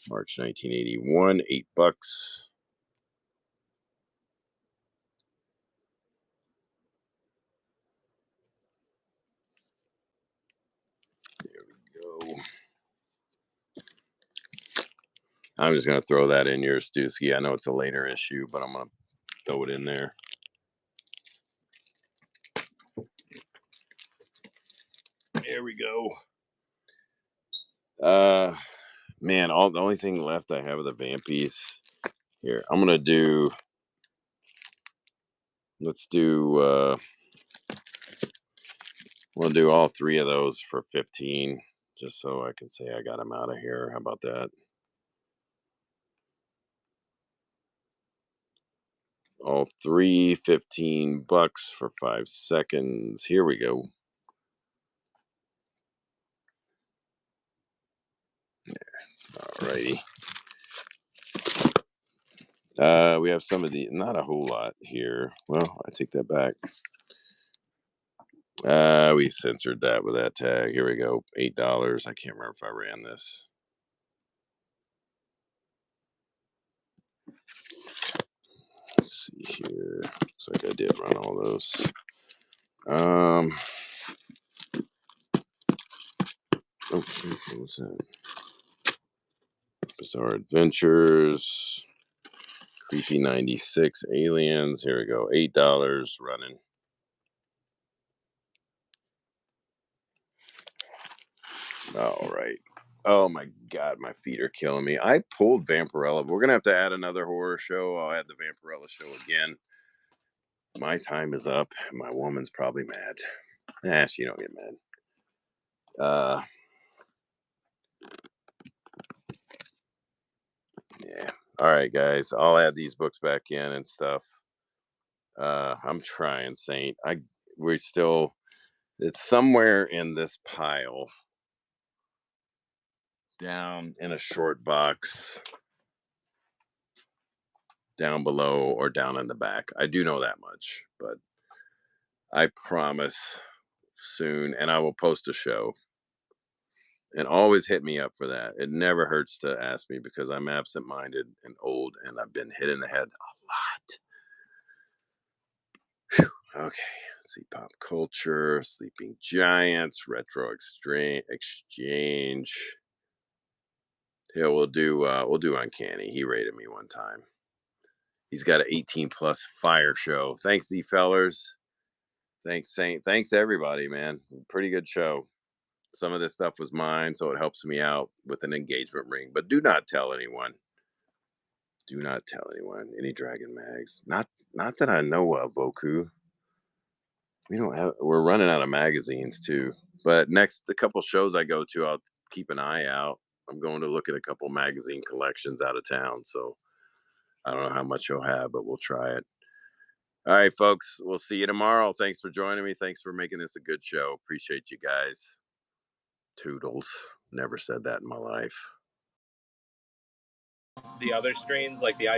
March 1981, $8. There we go. I'm just going to throw that in your Stewski. I know it's a later issue, but I'm going to throw it in there. There we go. Man, the only thing left I have of the Vampies here. I'm going to do. Let's do. We'll do all 3 of those for 15, just so I can say I got them out of here. How about that? All 3, $15 for 5 seconds. Here we go. Alrighty. We have some of the, not a whole lot here. Well, I take that back. We censored that with that tag. Here we go. $8. I can't remember if I ran this. Looks like I did run all those. Oh shoot, what was that? Bizarre Adventures, Creepy 96 Aliens. Here we go. $8 running. All right. Oh my God, my feet are killing me. I pulled Vampirella. We're gonna have to add another horror show. I'll add the Vampirella show again. My time is up. My woman's probably mad. She don't get mad. Yeah. All right, guys. I'll add these books back in and stuff. I'm trying, Saint. We're still. It's somewhere in this pile, down in a short box, down below or down in the back. I do know that much, but I promise soon, and I will post a show. And always hit me up for that. It never hurts to ask me because I'm absent-minded and old, and I've been hit in the head a lot. Whew. Okay, let's see. Pop culture, Sleeping Giants, Retro Exchange. Yeah, we'll do Uncanny. He rated me one time. He's got an 18+ fire show. Thanks, Z fellers. Thanks, Saint. Thanks everybody, man. Pretty good show. Some of this stuff was mine, so it helps me out with an engagement ring. But do not tell anyone. Do not tell anyone. Any Dragon mags. Not that I know of, Boku. We're running out of magazines too. But the couple shows I go to, I'll keep an eye out. I'm going to look at a couple magazine collections out of town, so I don't know how much you'll have, but we'll try it. All right, folks. We'll see you tomorrow. Thanks for joining me. Thanks for making this a good show. Appreciate you guys. Toodles. Never said that in my life. The other strains, like the